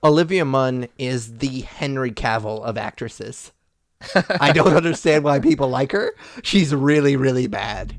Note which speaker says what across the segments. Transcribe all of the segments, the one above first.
Speaker 1: Olivia Munn is the Henry Cavill of actresses. I don't understand why people like her. She's really, really bad.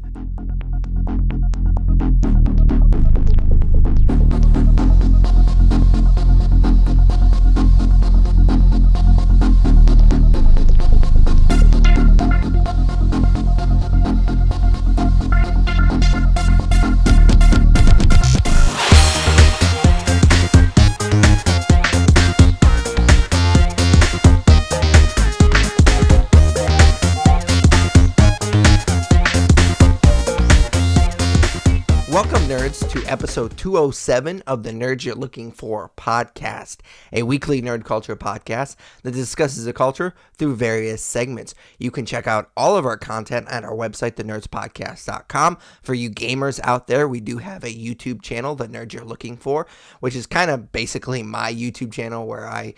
Speaker 1: Welcome, nerds, to episode 207 of the Nerds You're Looking For podcast, a weekly nerd culture podcast that discusses the culture through various segments. You can check out all of our content at our website, thenerdspodcast.com. For you gamers out there, we do have a YouTube channel, The Nerds You're Looking For, which is kind of basically my YouTube channel where I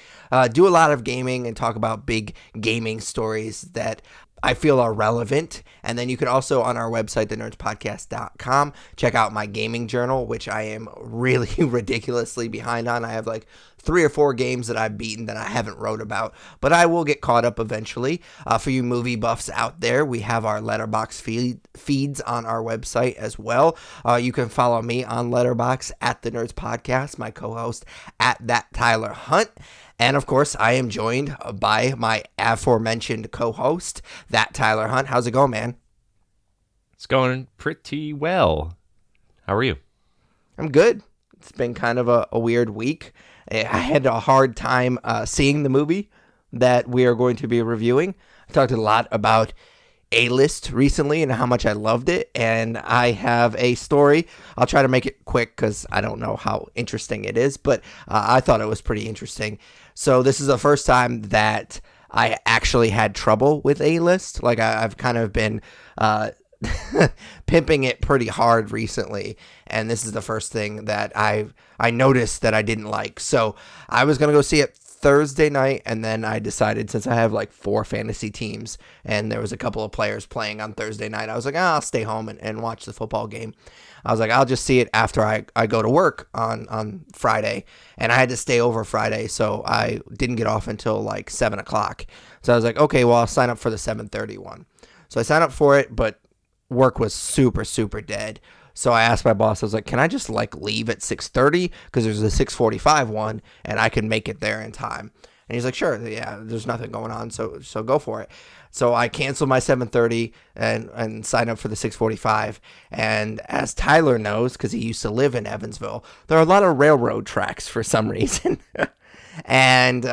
Speaker 1: do a lot of gaming and talk about big gaming stories that I feel are relevant. And then you can also, on our website, thenerdspodcast.com, check out my gaming journal, which I am really ridiculously behind on. I have like 3 or 4 games that I've beaten that I haven't wrote about, but I will get caught up eventually. For you movie buffs out there, we have our Letterboxd feeds on our website as well. You can follow me on Letterboxd at The Nerds Podcast, my co-host at That Tyler Hunt. And of course, I am joined by my aforementioned co-host, That Tyler Hunt. How's it going, man?
Speaker 2: It's going pretty well. How are you?
Speaker 1: I'm good. It's been kind of a weird week. I had a hard time seeing the movie that we are going to be reviewing. I talked a lot about A-List recently and how much I loved it, and I have a story. I'll try to make it quick because I don't know how interesting it is, but I thought it was pretty interesting. So this is the first time that I actually had trouble with A-List. Like I've kind of been pimping it pretty hard recently, and this is the first thing that I noticed that I didn't like. So I was gonna go see it Thursday night, and then I decided, since I have like 4 fantasy teams and there was a couple of players playing on Thursday night, I was like, I'll stay home and watch the football game. I was like, I'll just see it after I go to work on Friday, and I had to stay over Friday, so I didn't get off until like 7 o'clock. So I was like, okay, well, I'll sign up for the 7:30 one. So I signed up for it, but work was super, super dead. So I asked my boss, I was like, can I just like leave at 6:30? Because there's a 6:45 one, and I can make it there in time. And he's like, sure, yeah, there's nothing going on, so go for it. So I canceled my 7:30 and signed up for the 6:45. And as Tyler knows, because he used to live in Evansville, there are a lot of railroad tracks for some reason. And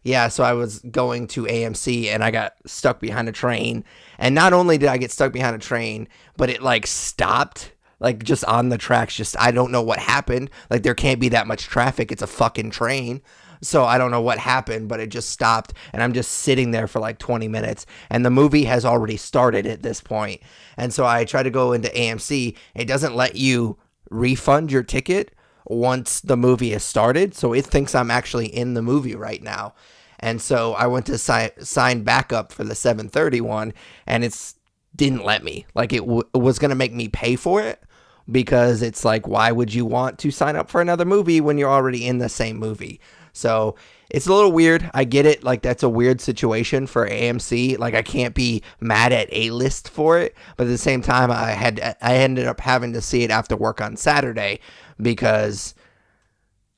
Speaker 1: yeah, so I was going to AMC, and I got stuck behind a train. And not only did I get stuck behind a train, but it like stopped, like just on the tracks. Just, I don't know what happened. Like there can't be that much traffic. It's a fucking train. So I don't know what happened, but it just stopped, and I'm just sitting there for like 20 minutes, and the movie has already started at this point. And so I try to go into AMC. It doesn't let you refund your ticket once the movie has started, so it thinks I'm actually in the movie right now. And so I went to sign back up for the 7:30 one, and it didn't let me. Like it was going to make me pay for it, because it's like, why would you want to sign up for another movie when you're already in the same movie? So it's a little weird. I get it. Like that's a weird situation for AMC. Like I can't be mad at A-List for it, but at the same time, I ended up having to see it after work on Saturday because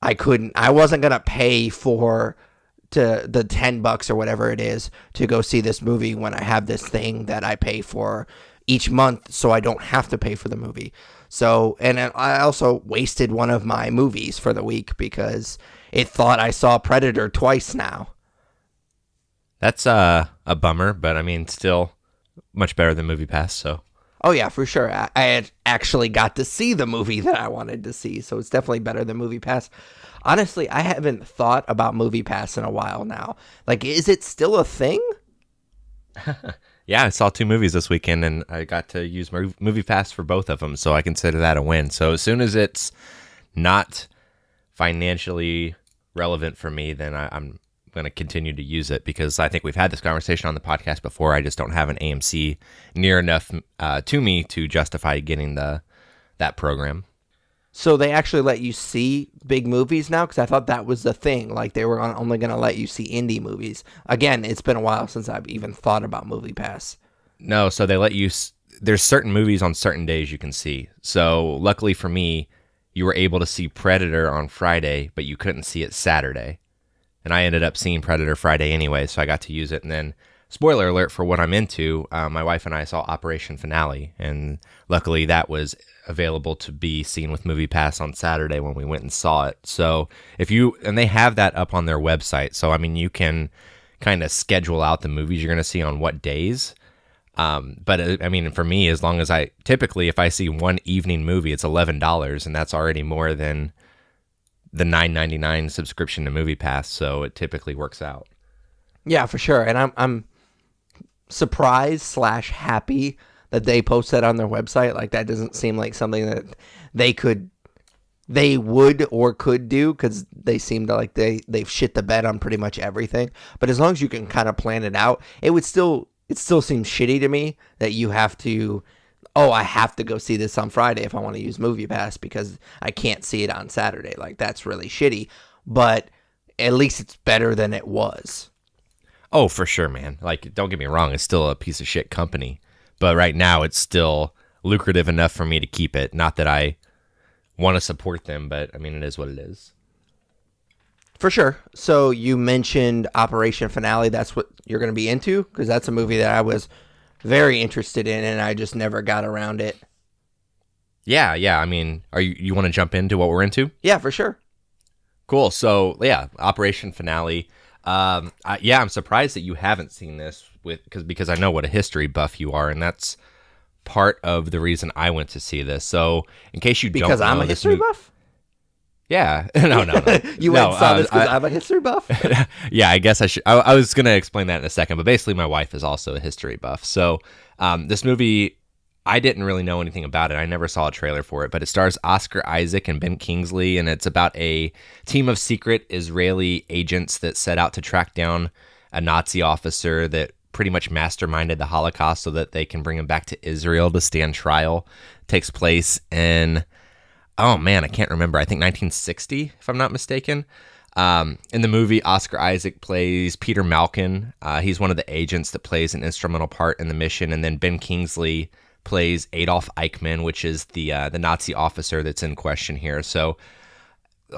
Speaker 1: I wasn't going to pay for the $10 or whatever it is to go see this movie when I have this thing that I pay for each month, so I don't have to pay for the movie. So, and I also wasted one of my movies for the week because it thought I saw Predator twice now.
Speaker 2: That's a bummer, but I mean, still much better than MoviePass, so.
Speaker 1: Oh yeah, for sure. I had actually got to see the movie that I wanted to see, so it's definitely better than MoviePass. Honestly, I haven't thought about MoviePass in a while now. Like, is it still a thing?
Speaker 2: Yeah, I saw 2 movies this weekend, and I got to use MoviePass for both of them, so I consider that a win. So as soon as it's not financially relevant for me, then I'm going to continue to use it, because I think we've had this conversation on the podcast before. I just don't have an AMC near enough to me to justify getting that program.
Speaker 1: So they actually let you see big movies now? Because I thought that was the thing. Like they were only going to let you see indie movies. Again, it's been a while since I've even thought about Movie Pass.
Speaker 2: No, so they let you. There's certain movies on certain days you can see. So luckily for me, you were able to see Predator on Friday, but you couldn't see it Saturday. And I ended up seeing Predator Friday anyway, so I got to use it. And then, spoiler alert for what I'm into, my wife and I saw Operation Finale, and luckily that was available to be seen with Movie Pass on Saturday when we went and saw it. So and they have that up on their website, so I mean you can kind of schedule out the movies you're going to see on what days. But I mean, for me, as long as typically if I see one evening movie, it's $11, and that's already more than the $9.99 subscription to Movie Pass, so it typically works out.
Speaker 1: Yeah, for sure. And I'm surprised / happy that they post that on their website. Like that doesn't seem like something that they would or could do, because they seem to like they've shit the bed on pretty much everything. But as long as you can kind of plan it out, it still seems shitty to me that you have to, I have to go see this on Friday if I want to use Movie Pass because I can't see it on Saturday. Like that's really shitty, but at least it's better than it was.
Speaker 2: Oh, for sure, man. Like, don't get me wrong, it's still a piece of shit company, but right now it's still lucrative enough for me to keep it. Not that I want to support them, but I mean, it is what it is.
Speaker 1: For sure. So you mentioned Operation Finale. That's what you're going to be into? Because that's a movie that I was very interested in, and I just never got around it.
Speaker 2: Yeah. I mean, you want to jump into what we're into?
Speaker 1: Yeah, for sure.
Speaker 2: Cool. So, yeah, Operation Finale. I'm surprised that you haven't seen this because I know what a history buff you are, and that's part of the reason I went to see this. So, in case you don't know,
Speaker 1: because I'm a history buff?
Speaker 2: Yeah. No.
Speaker 1: You went and saw this because I'm a history buff?
Speaker 2: Yeah, I guess I should. I was going to explain that in a second, but basically my wife is also a history buff. So this movie, I didn't really know anything about it. I never saw a trailer for it, but it stars Oscar Isaac and Ben Kingsley, and it's about a team of secret Israeli agents that set out to track down a Nazi officer that pretty much masterminded the Holocaust so that they can bring him back to Israel to stand trial. It takes place in... oh man, I can't remember. I think 1960, if I'm not mistaken. In the movie, Oscar Isaac plays Peter Malkin. He's one of the agents that plays an instrumental part in the mission. And then Ben Kingsley plays Adolf Eichmann, which is the Nazi officer that's in question here. So,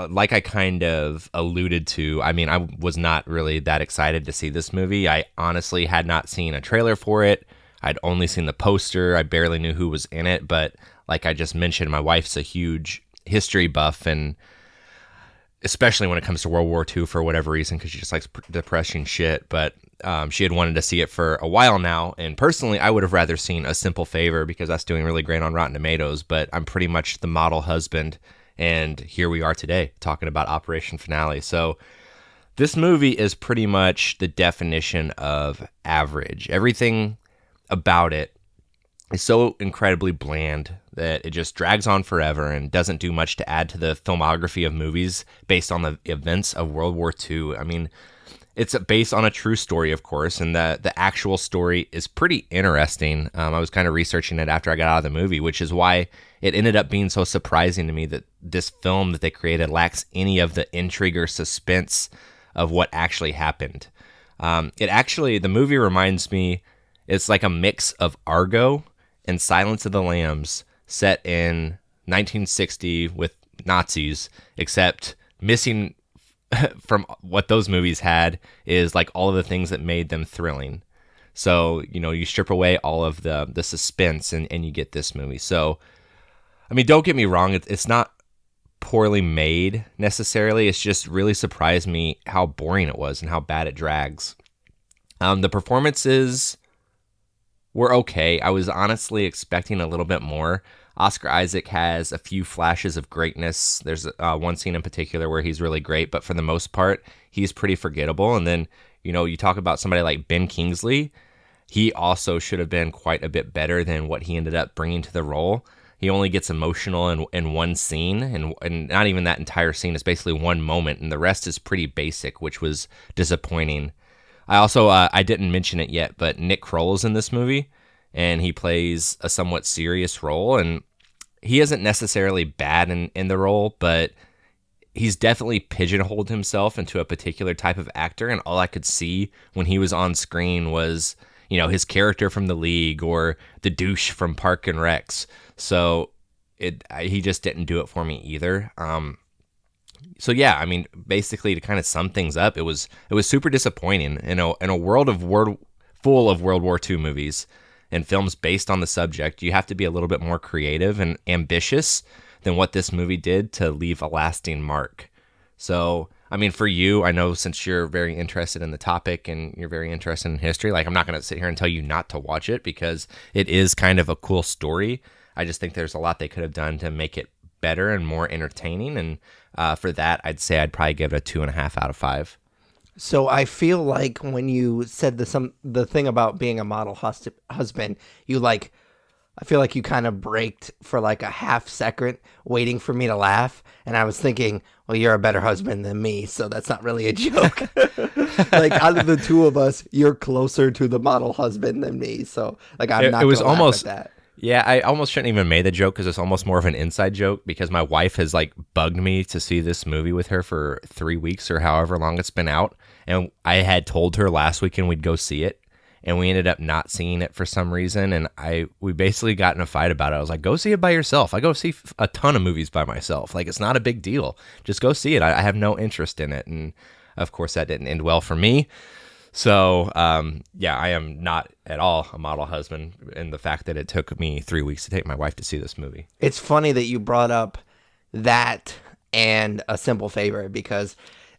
Speaker 2: like I kind of alluded to, I mean, I was not really that excited to see this movie. I honestly had not seen a trailer for it. I'd only seen the poster. I barely knew who was in it, but like I just mentioned, my wife's a huge history buff, and especially when it comes to World War II for whatever reason, because she just likes depressing shit. But she had wanted to see it for a while now, and personally, I would have rather seen A Simple Favor because that's doing really great on Rotten Tomatoes, but I'm pretty much the model husband, and here we are today talking about Operation Finale. So this movie is pretty much the definition of average. Everything about it is so incredibly bland that it just drags on forever and doesn't do much to add to the filmography of movies based on the events of World War II. I mean, it's based on a true story, of course, and the actual story is pretty interesting. I was kind of researching it after I got out of the movie, which is why it ended up being so surprising to me that this film that they created lacks any of the intrigue or suspense of what actually happened. The movie reminds me, it's like a mix of Argo and Silence of the Lambs set in 1960 with Nazis, except missing from what those movies had is like all of the things that made them thrilling. So, you strip away all of the suspense and you get this movie. So, I mean, don't get me wrong, it's not poorly made necessarily. It's just really surprised me how boring it was and how bad it drags. The performances were okay. I was honestly expecting a little bit more. Oscar Isaac has a few flashes of greatness. There's one scene in particular where he's really great, but for the most part, he's pretty forgettable. And then, you talk about somebody like Ben Kingsley. He also should have been quite a bit better than what he ended up bringing to the role. He only gets emotional in one scene, and not even that entire scene. Is basically one moment, and the rest is pretty basic, which was disappointing. I also, I didn't mention it yet, but Nick Kroll is in this movie, and he plays a somewhat serious role, and he isn't necessarily bad in the role, but he's definitely pigeonholed himself into a particular type of actor, and all I could see when he was on screen was, his character from The League or the douche from Park and Recs. So he just didn't do it for me either. So yeah, I mean, basically to kind of sum things up, it was super disappointing in a world full of World War II movies and films based on the subject. You have to be a little bit more creative and ambitious than what this movie did to leave a lasting mark. So, I mean, for you, I know since you're very interested in the topic and you're very interested in history, like I'm not going to sit here and tell you not to watch it because it is kind of a cool story. I just think there's a lot they could have done to make it better and more entertaining. And for that, I'd say I'd probably give it a 2.5 out of 5.
Speaker 1: So I feel like when you said the thing about being a model husband, I feel like you kind of braked for like a half second, waiting for me to laugh, and I was thinking, well, you're a better husband than me, so that's not really a joke. Like out of the two of us, you're closer to the model husband than me, so like I'm not. It was almost laugh at that.
Speaker 2: Yeah, I almost shouldn't even made the joke because it's almost more of an inside joke because my wife has like bugged me to see this movie with her for 3 weeks or however long it's been out. And I had told her last weekend we'd go see it, and we ended up not seeing it for some reason. And we basically got in a fight about it. I was like, go see it by yourself. I go see a ton of movies by myself. Like, it's not a big deal. Just go see it. I have no interest in it. And of course that didn't end well for me. So, yeah, I am not at all a model husband, and the fact that it took me 3 weeks to take my wife to see this movie.
Speaker 1: It's funny that you brought up that and A Simple Favor, because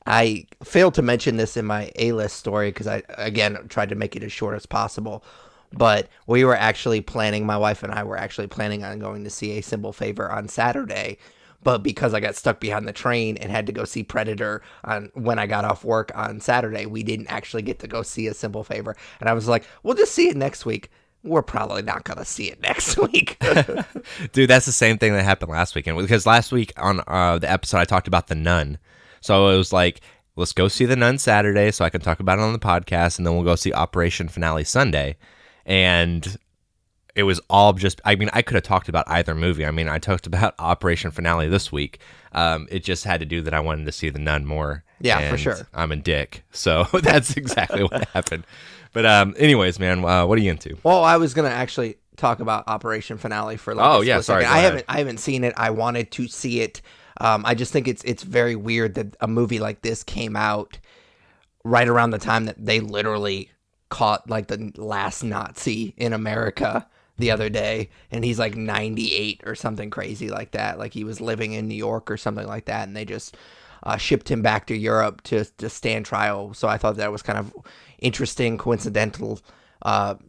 Speaker 1: I failed to mention this in my A-list story because I, again, tried to make it as short as possible. But my wife and I were actually planning on going to see A Simple Favor on Saturday. But because I got stuck behind the train and had to go see Predator when I got off work on Saturday, we didn't actually get to go see A Simple Favor. And I was like, we'll just see it next week. We're probably not going to see it next week.
Speaker 2: Dude, that's the same thing that happened last weekend. Because last week on the episode, I talked about The Nun. So it was like, let's go see The Nun Saturday so I can talk about it on the podcast. And then we'll go see Operation Finale Sunday. And it was all just, I mean, I could have talked about either movie. I mean, I talked about Operation Finale this week. It just had to do that I wanted to see The Nun more.
Speaker 1: Yeah, for sure.
Speaker 2: I'm a dick. So that's exactly what happened. But anyways, man, what are you into?
Speaker 1: Well, I was going to actually talk about Operation Finale for like a
Speaker 2: sorry.
Speaker 1: second. I haven't seen it. I wanted to see it. I just think it's very weird that a movie like this came out right around the time that they literally caught like the last Nazi in America the other day, and he's like 98 or something crazy like that. Like he was living in New York or something like that, and they just shipped him back to Europe to stand trial. So I thought that was kind of interesting, coincidental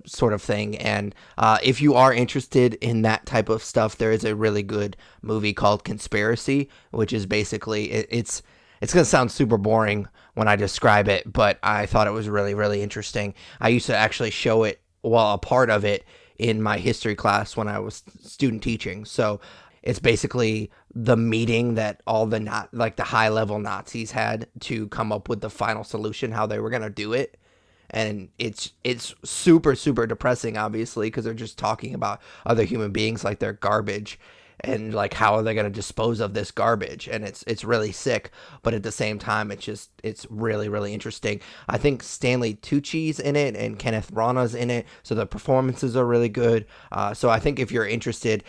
Speaker 1: sort of thing. And if you are interested in that type of stuff, there is a really good movie called Conspiracy, which is basically it's going to sound super boring when I describe it, but I thought it was really, really interesting. I used to actually show it, a part of it, in my history class when I was student teaching. So it's basically the meeting that all the high level Nazis had to come up with the final solution, how they were going to do it. And it's super, super depressing, obviously, because they're just talking about other human beings like they're garbage, and like how are they going to dispose of this garbage. And it's really sick, but at the same time it's really, really interesting. I think Stanley Tucci's in it and Kenneth Branagh's in it, so the performances are really good. So I think if you're interested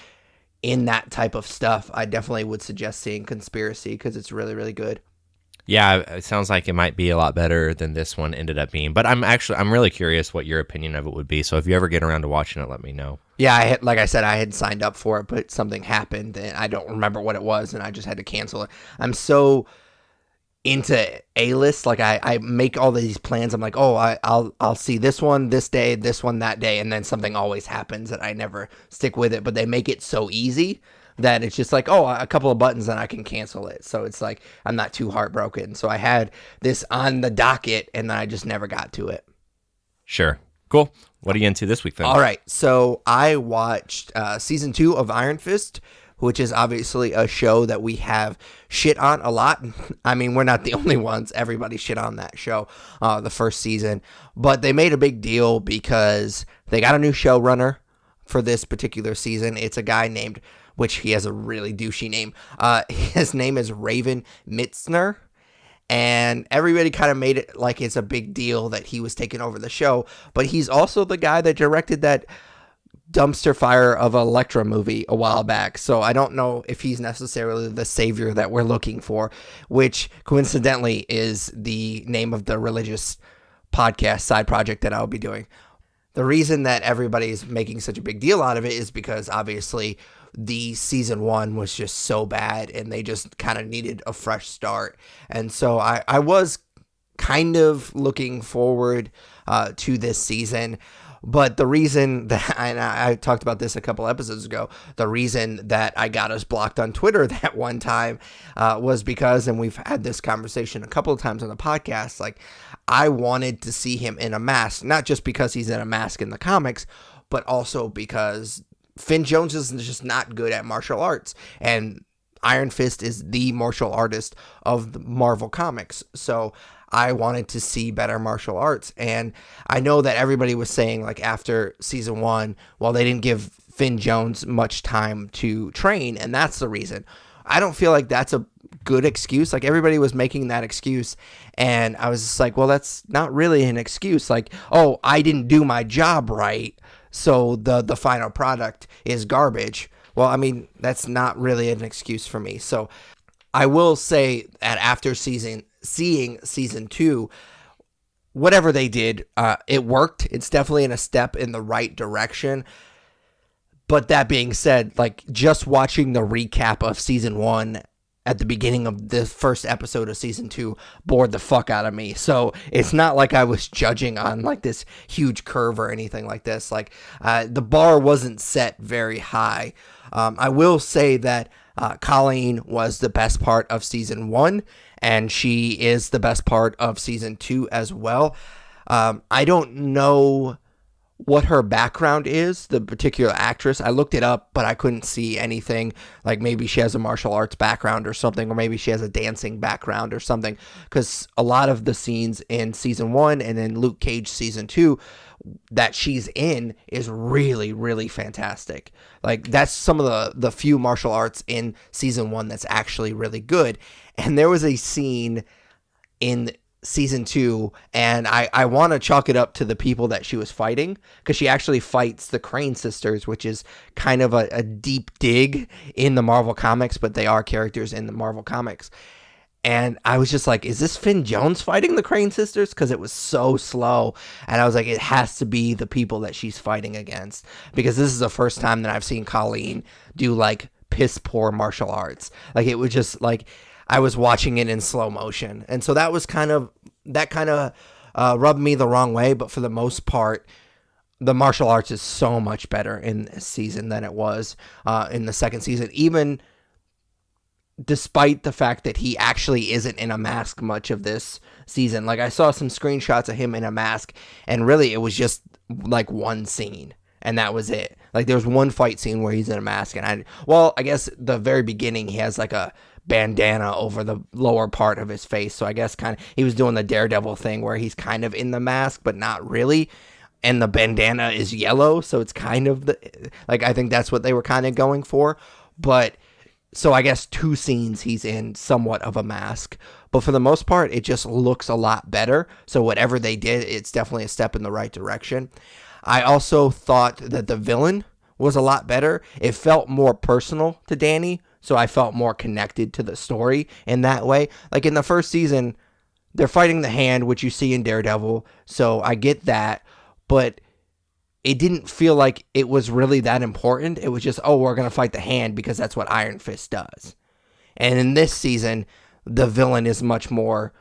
Speaker 1: in that type of stuff, I definitely would suggest seeing Conspiracy because it's really, really good.
Speaker 2: Yeah, it sounds like it might be a lot better than this one ended up being. But I'm really curious what your opinion of it would be. So if you ever get around to watching it, let me know.
Speaker 1: Yeah, like I said, I had signed up for it, but something happened, and I don't remember what it was, and I just had to cancel it. I'm so into A-list. Like I make all these plans. I'm like, oh, I'll see this one this day, this one that day, and then something always happens, and I never stick with it. But they make it so easy that it's just like, oh, a couple of buttons and I can cancel it. So it's like I'm not too heartbroken. So I had this on the docket and then I just never got to it.
Speaker 2: Sure. Cool. What are you into this week then?
Speaker 1: All right. So I watched season 2 of Iron Fist, which is obviously a show that we have shit on a lot. I mean, we're not the only ones. Everybody shit on that show, the first season. But they made a big deal because they got a new showrunner for this particular season. It's a guy named which he has a really douchey name. His name is Raven Mitzner. And everybody kind of made it like it's a big deal that he was taking over the show. But he's also the guy that directed that dumpster fire of Elektra movie a while back. So I don't know if he's necessarily the savior that we're looking for, which coincidentally is the name of the religious podcast side project that I'll be doing. The reason that everybody's making such a big deal out of it is because obviously the season 1 was just so bad and they just kind of needed a fresh start. And so I was kind of looking forward to this season. But the reason that, and I talked about this a couple episodes ago, the reason that I got us blocked on Twitter that one time was because, and we've had this conversation a couple of times on the podcast, like I wanted to see him in a mask, not just because he's in a mask in the comics, but also because Finn Jones is just not good at martial arts. And Iron Fist is the martial artist of the Marvel Comics. So I wanted to see better martial arts. And I know that everybody was saying, like, after season 1, well, they didn't give Finn Jones much time to train, and that's the reason. I don't feel like that's a good excuse. Like, everybody was making that excuse, and I was just like, well, that's not really an excuse. Like, oh, I didn't do my job right, so the final product is garbage. Well, I mean, that's not really an excuse for me. So I will say that after seeing season 2, whatever they did, it worked. It's definitely a step in the right direction. But that being said, like, just watching the recap of season 1 at the beginning of the first episode of season 2 bored the fuck out of me. So it's not like I was judging on like this huge curve or anything like this. Like, the bar wasn't set very high. I will say that Colleen was the best part of season 1, and she is the best part of season 2 as well. I don't know what her background is, the particular actress. I looked it up, but I couldn't see anything. Like, maybe she has a martial arts background or something, or maybe she has a dancing background or something, because a lot of the scenes in season 1 and in Luke Cage season 2 that she's in is really, really fantastic. Like, that's some of the few martial arts in season 1 that's actually really good. And there was a scene in season 2, and I want to chalk it up to the people that she was fighting, because she actually fights the Crane sisters, which is kind of a deep dig in the Marvel Comics, but they are characters in the Marvel Comics. And I was just like, is this Finn Jones fighting the Crane sisters? Because it was so slow. And I was like, it has to be the people that she's fighting against. Because this is the first time that I've seen Colleen do, like, piss poor martial arts. Like, it was just, like, I was watching it in slow motion. And so that kind of rubbed me the wrong way. But for the most part, the martial arts is so much better in this season than it was in the second season. Even despite the fact that he actually isn't in a mask much of this season. Like, I saw some screenshots of him in a mask, and really it was just like one scene, and that was it. Like, there was one fight scene where he's in a mask, and I guess the very beginning he has like a bandana over the lower part of his face, so I guess kind of he was doing the Daredevil thing where he's kind of in the mask but not really, and the bandana is yellow, so it's kind of like, I think that's what they were kind of going for. But so I guess 2 scenes he's in somewhat of a mask. But for the most part, it just looks a lot better. So whatever they did, it's definitely a step in the right direction. I also thought that the villain was a lot better. It felt more personal to Danny, so I felt more connected to the story in that way. Like, in the first season, they're fighting the Hand, which you see in Daredevil, so I get that. But it didn't feel like it was really that important. It was just, oh, we're going to fight the Hand because that's what Iron Fist does. And in this season, the villain is much more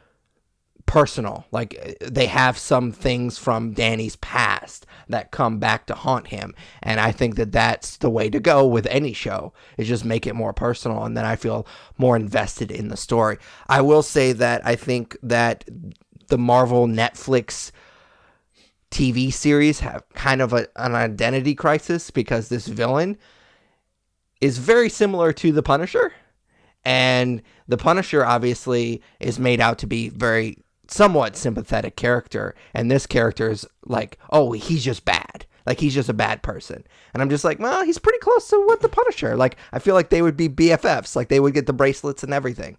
Speaker 1: personal. Like, they have some things from Danny's past that come back to haunt him. And I think that that's the way to go with any show, is just make it more personal. And then I feel more invested in the story. I will say that I think that the Marvel Netflix TV series have kind of an identity crisis, because this villain is very similar to the Punisher, and the Punisher obviously is made out to be very somewhat sympathetic character, and this character is like, oh, he's just bad. Like he's just a bad person. And I'm just like, well, he's pretty close to what the Punisher. Like I feel like they would be BFFs. Like they would get the bracelets and everything.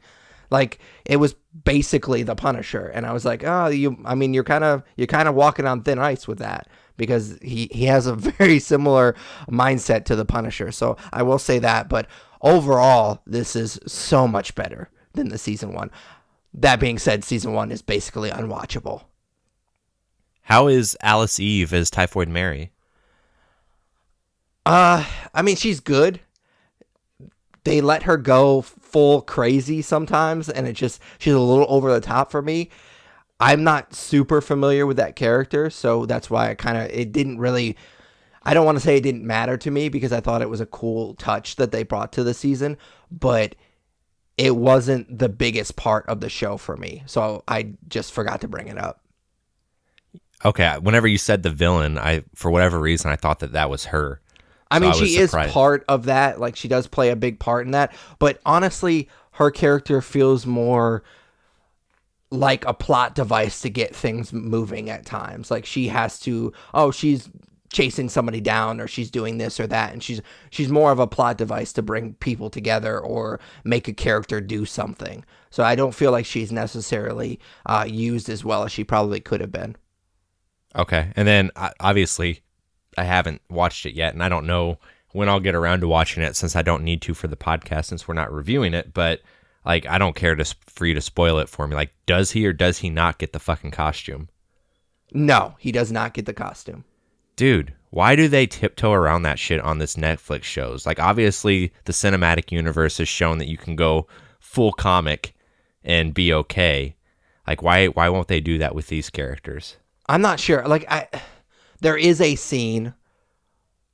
Speaker 1: Like it was basically the Punisher. And I was like, oh, you're kind of walking on thin ice with that, because he has a very similar mindset to the Punisher. So I will say that, but overall, this is so much better than the season 1. That being said, season 1 is basically unwatchable.
Speaker 2: How is Alice Eve as Typhoid Mary?
Speaker 1: I mean, she's good. They let her go full crazy sometimes, and she's a little over the top for me. I'm not super familiar with that character, so that's why it didn't really, I don't want to say it didn't matter to me, because I thought it was a cool touch that they brought to the season, but it wasn't the biggest part of the show for me, so I just forgot to bring it up.
Speaker 2: Okay, whenever you said the villain, for whatever reason, I thought that was her.
Speaker 1: I mean, she is part of that. Like, she does play a big part in that. But honestly, her character feels more like a plot device to get things moving at times. Like, she has to, she's chasing somebody down, or she's doing this or that. And she's more of a plot device to bring people together or make a character do something. So I don't feel like she's necessarily used as well as she probably could have been.
Speaker 2: Okay. And then, obviously, I haven't watched it yet, and I don't know when I'll get around to watching it, since I don't need to for the podcast, since we're not reviewing it. But like, I don't care for you to spoil it for me. Like, does he or does he not get the fucking costume?
Speaker 1: No, he does not get the costume.
Speaker 2: Dude, why do they tiptoe around that shit on this Netflix shows? Like, obviously, the cinematic universe has shown that you can go full comic and be okay. Like, why won't they do that with these characters?
Speaker 1: I'm not sure. Like, there is a scene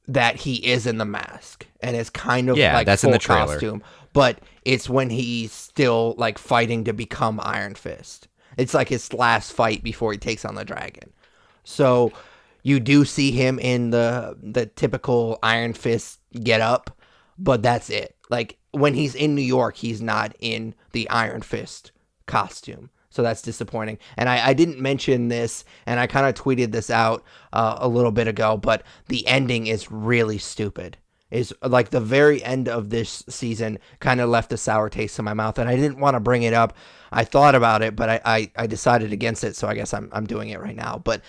Speaker 1: that he is in the mask, and it's kind of like
Speaker 2: that's
Speaker 1: full
Speaker 2: in the trailer.
Speaker 1: Costume, but it's when he's still like fighting to become Iron Fist. It's like his last fight before he takes on the dragon. So you do see him in the typical Iron Fist get up, but that's it. Like, when he's in New York, he's not in the Iron Fist costume. So that's disappointing. And I didn't mention this, and I kind of tweeted this out a little bit ago, but the ending is really stupid. Is like the very end of this season kind of left a sour taste in my mouth, and I didn't want to bring it up. I thought about it, but I decided against it, so I guess I'm doing it right now. But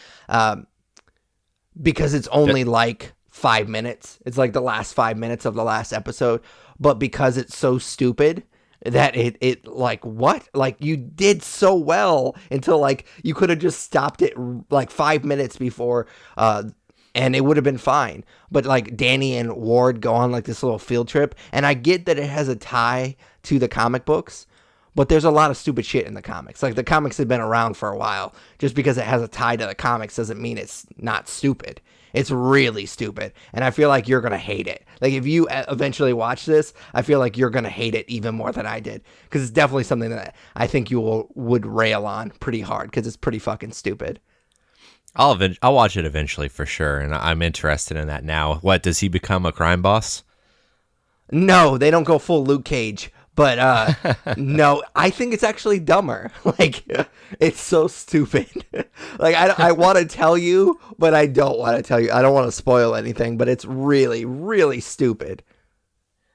Speaker 1: because it's only like 5 minutes. It's like the last 5 minutes of the last episode, but because it's so stupid that it like, what? Like, you did so well until like you could have just stopped it like 5 minutes before and it would have been fine. But like, Danny and Ward go on like this little field trip, and I get that it has a tie to the comic books, but there's a lot of stupid shit in the comics. Like, the comics have been around for a while. Just because it has a tie to the comics doesn't mean it's not stupid. It's really stupid, and I feel like you're going to hate it. Like, if you eventually watch this, I feel like you're going to hate it even more than I did, because it's definitely something that I think you would rail on pretty hard, because it's pretty fucking stupid.
Speaker 2: I'll watch it eventually for sure, and I'm interested in that now. What, does he become a crime boss?
Speaker 1: No, they don't go full Luke Cage. But no, I think it's actually dumber. Like, it's so stupid. Like, I want to tell you, but I don't want to tell you. I don't want to spoil anything, but it's really, really stupid.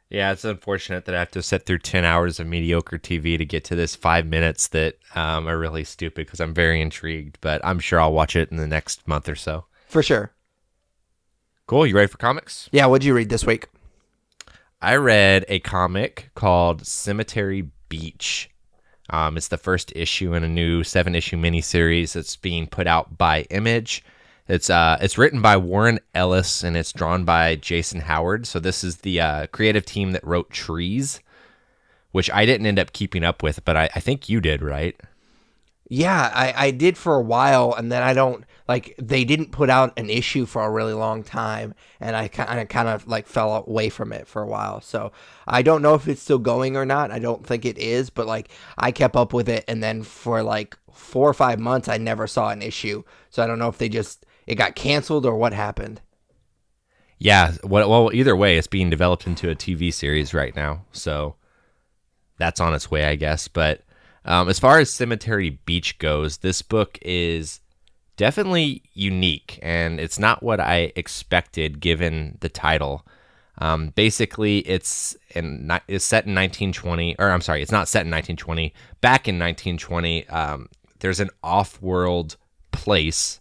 Speaker 2: Yeah, it's unfortunate that I have to sit through 10 hours of mediocre TV to get to this 5 minutes that are really stupid, because I'm very intrigued, but I'm sure I'll watch it in the next month or so.
Speaker 1: For sure.
Speaker 2: Cool. You ready for comics?
Speaker 1: Yeah, what'd you read this week?
Speaker 2: I read a comic called Cemetery Beach. It's the first issue in a new 7-issue miniseries that's being put out by Image. It's written by Warren Ellis, and it's drawn by Jason Howard. So this is the creative team that wrote Trees, which I didn't end up keeping up with, but I think you did, right?
Speaker 1: Yeah, I did for a while, and then they didn't put out an issue for a really long time, and I kind of like fell away from it for a while. So I don't know if it's still going or not. I don't think it is, but like, I kept up with it, and then for like 4 or 5 months, I never saw an issue. So I don't know if it got canceled or what happened.
Speaker 2: Yeah, well, either way, it's being developed into a TV series right now, so that's on its way, I guess. But as far as Cemetery Beach goes, this book is definitely unique, and it's not what I expected given the title. Basically, it's set in 1920, or I'm sorry, it's not set in 1920. Back in 1920, there's an off-world place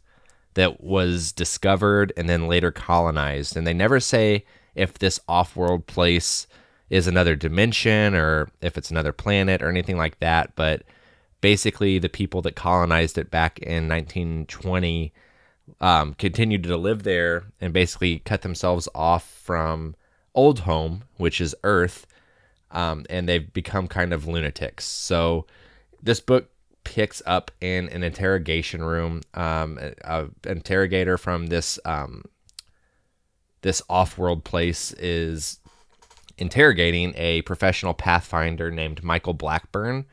Speaker 2: that was discovered and then later colonized, and they never say if this off-world place is another dimension or if it's another planet or anything like that. But basically, the people that colonized it back in 1920 continued to live there and basically cut themselves off from old home, which is Earth, and they've become kind of lunatics. So this book picks up in an interrogation room. An interrogator from this off-world place is interrogating a professional pathfinder named Michael Blackburn.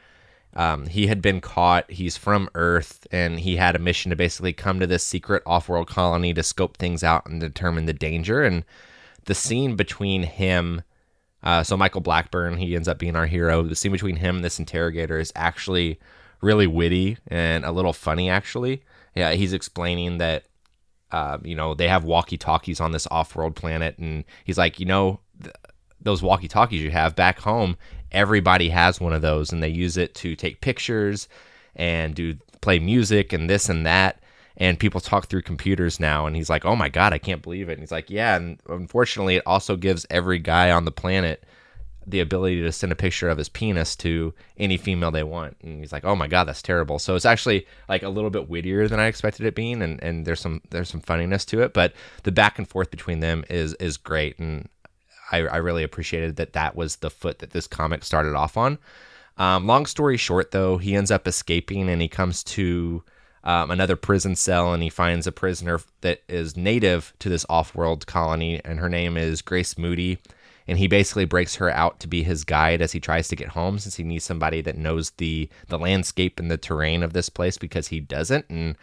Speaker 2: He had been caught. He's from Earth, and he had a mission to basically come to this secret off-world colony to scope things out and determine the danger. And the scene between him, so Michael Blackburn, he ends up being our hero. The scene between him and this interrogator is actually really witty and a little funny, actually. Yeah, he's explaining that, they have walkie-talkies on this off-world planet, and he's like, those walkie-talkies you have back home, everybody has one of those, and they use it to take pictures and play music and this and that, and people talk through computers now. And he's like, oh my God, I can't believe it. And he's like, yeah, and unfortunately it also gives every guy on the planet the ability to send a picture of his penis to any female they want. And he's like, oh my God, that's terrible. So it's actually like a little bit wittier than I expected it being, and there's some funniness to it, but the back and forth between them is great. And I really appreciated that was the foot that this comic started off on. Long story short, though, he ends up escaping, and he comes to another prison cell, and he finds a prisoner that is native to this off-world colony, and her name is Grace Moody. And he basically breaks her out to be his guide as he tries to get home, since he needs somebody that knows the landscape and the terrain of this place, because he doesn't. And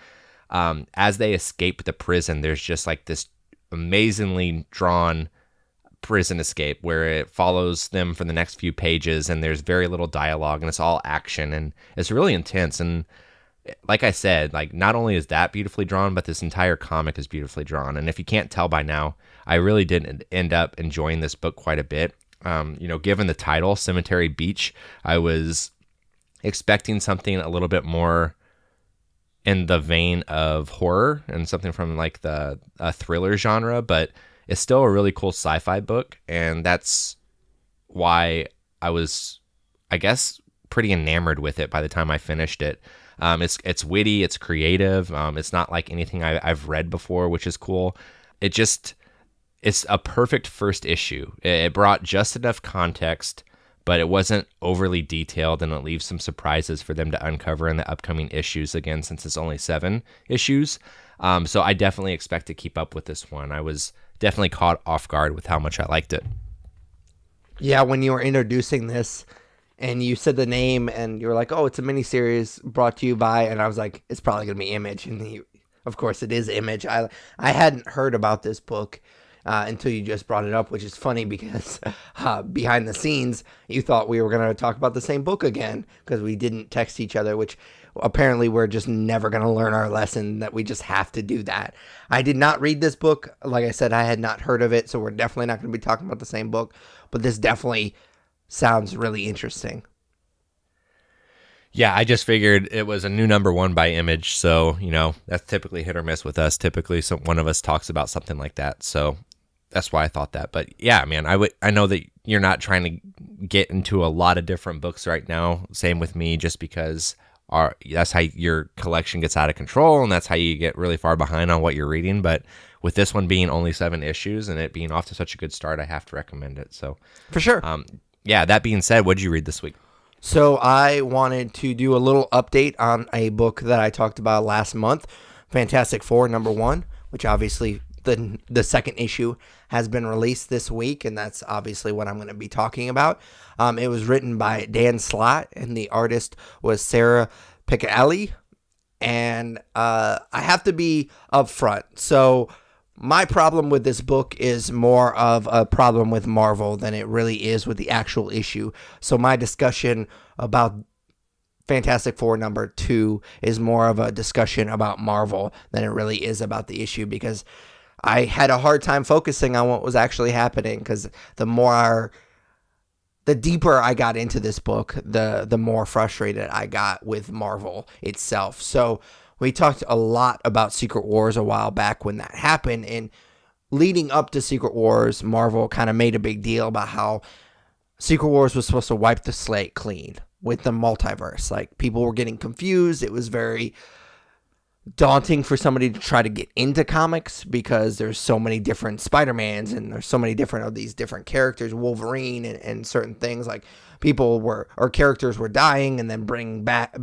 Speaker 2: as they escape the prison, there's just like this amazingly drawn prison escape where it follows them for the next few pages, and there's very little dialogue, and it's all action, and it's really intense. And like I said, like, not only is that beautifully drawn, but this entire comic is beautifully drawn. And if you can't tell by now, I really did end up enjoying this book quite a bit. Given the title, Cemetery Beach, I was expecting something a little bit more in the vein of horror and something from like the thriller genre, but it's still a really cool sci-fi book, and that's why I was, I guess, pretty enamored with it by the time I finished it. It's witty, it's creative, it's not like anything I've read before, which is cool. It's a perfect first issue. It brought just enough context, but it wasn't overly detailed, and it leaves some surprises for them to uncover in the upcoming issues, again, since it's only 7 issues. So I definitely expect to keep up with this one. I was definitely caught off guard with how much I liked it.
Speaker 1: Yeah, when you were introducing this and you said the name and you were like, oh, it's a miniseries brought to you by, and I was like, it's probably going to be Image. And of course it is Image. I hadn't heard about this book until you just brought it up, which is funny because behind the scenes, you thought we were going to talk about the same book again because we didn't text each other, which apparently we're just never going to learn our lesson that we just have to do that. I did not read this book. Like I said, I had not heard of it, so we're definitely not going to be talking about the same book, but this definitely sounds really interesting.
Speaker 2: Yeah, I just figured it was a new #1 by Image, so, that's typically hit or miss with us. Typically, one of us talks about something like that, so that's why I thought that. But yeah, man, I know that you're not trying to get into a lot of different books right now. Same with me, just because that's how your collection gets out of control, and that's how you get really far behind on what you're reading. But with this one being only 7 issues and it being off to such a good start, I have to recommend it. So
Speaker 1: for sure.
Speaker 2: Yeah, that being said, what did you read this week?
Speaker 1: So I wanted to do a little update on a book that I talked about last month, Fantastic Four #1, which obviously the second issue has been released this week, and that's obviously what I'm going to be talking about. It was written by Dan Slott, and the artist was Sarah Piccielli. And I have to be upfront. So my problem with this book is more of a problem with Marvel than it really is with the actual issue. So my discussion about Fantastic Four number 2 is more of a discussion about Marvel than it really is about the issue, because I had a hard time focusing on what was actually happening, because the deeper I got into this book, the more frustrated I got with Marvel itself. So we talked a lot about Secret Wars a while back when that happened, and leading up to Secret Wars, Marvel kind of made a big deal about how Secret Wars was supposed to wipe the slate clean with the multiverse. Like, people were getting confused. It was very daunting for somebody to try to get into comics, because there's so many different Spider-Mans and there's so many different of these different characters, Wolverine and certain things. Like, characters were dying and then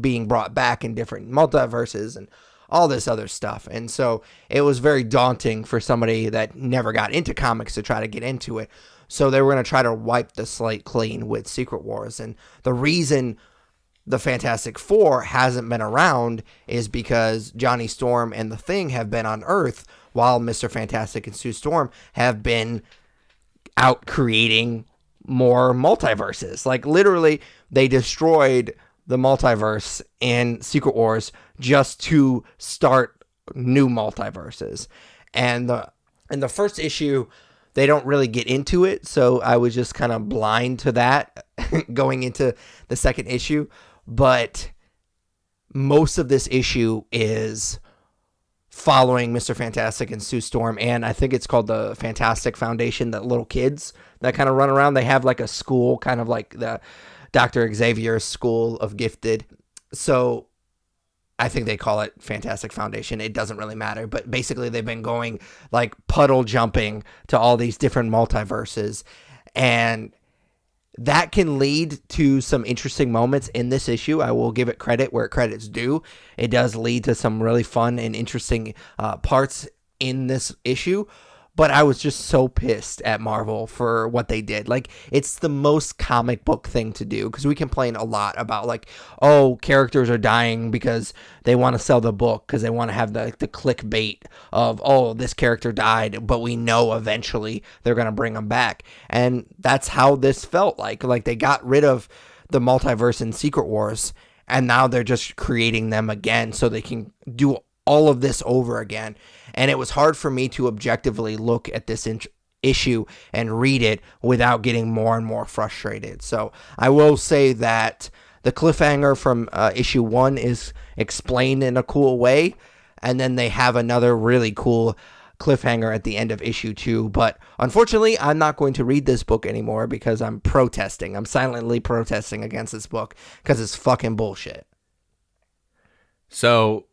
Speaker 1: being brought back in different multiverses and all this other stuff. And so it was very daunting for somebody that never got into comics to try to get into it. So they were going to try to wipe the slate clean with Secret Wars. And the reason the Fantastic Four hasn't been around is because Johnny Storm and the Thing have been on Earth, while Mr. Fantastic and Sue Storm have been out creating more multiverses. Like, literally, they destroyed the multiverse in Secret Wars just to start new multiverses. And in the first issue, they don't really get into it, so I was just kind of blind to that going into the second issue. But most of this issue is following Mr. Fantastic and Sue Storm, and I think it's called the Fantastic Foundation, that little kids that kind of run around. They have like a school, kind of like the Dr. Xavier's School of Gifted. So I think they call it Fantastic Foundation. It doesn't really matter. But basically, they've been going like puddle jumping to all these different multiverses. And that can lead to some interesting moments in this issue. I will give it credit where credit's due. It does lead to some really fun and interesting parts in this issue. But I was just so pissed at Marvel for what they did. Like, it's the most comic book thing to do, because we complain a lot about, like, oh, characters are dying because they want to sell the book, because they want to have the clickbait of, oh, this character died, but we know eventually they're going to bring them back. And that's how this felt like. Like, they got rid of the multiverse in Secret Wars, and now they're just creating them again so they can do all of this over again. And it was hard for me to objectively look at this issue and read it without getting more and more frustrated. So I will say that the cliffhanger from issue 1 is explained in a cool way, and then they have another really cool cliffhanger at the end of issue 2. But unfortunately, I'm not going to read this book anymore, because I'm protesting. I'm silently protesting against this book because it's fucking bullshit.
Speaker 2: So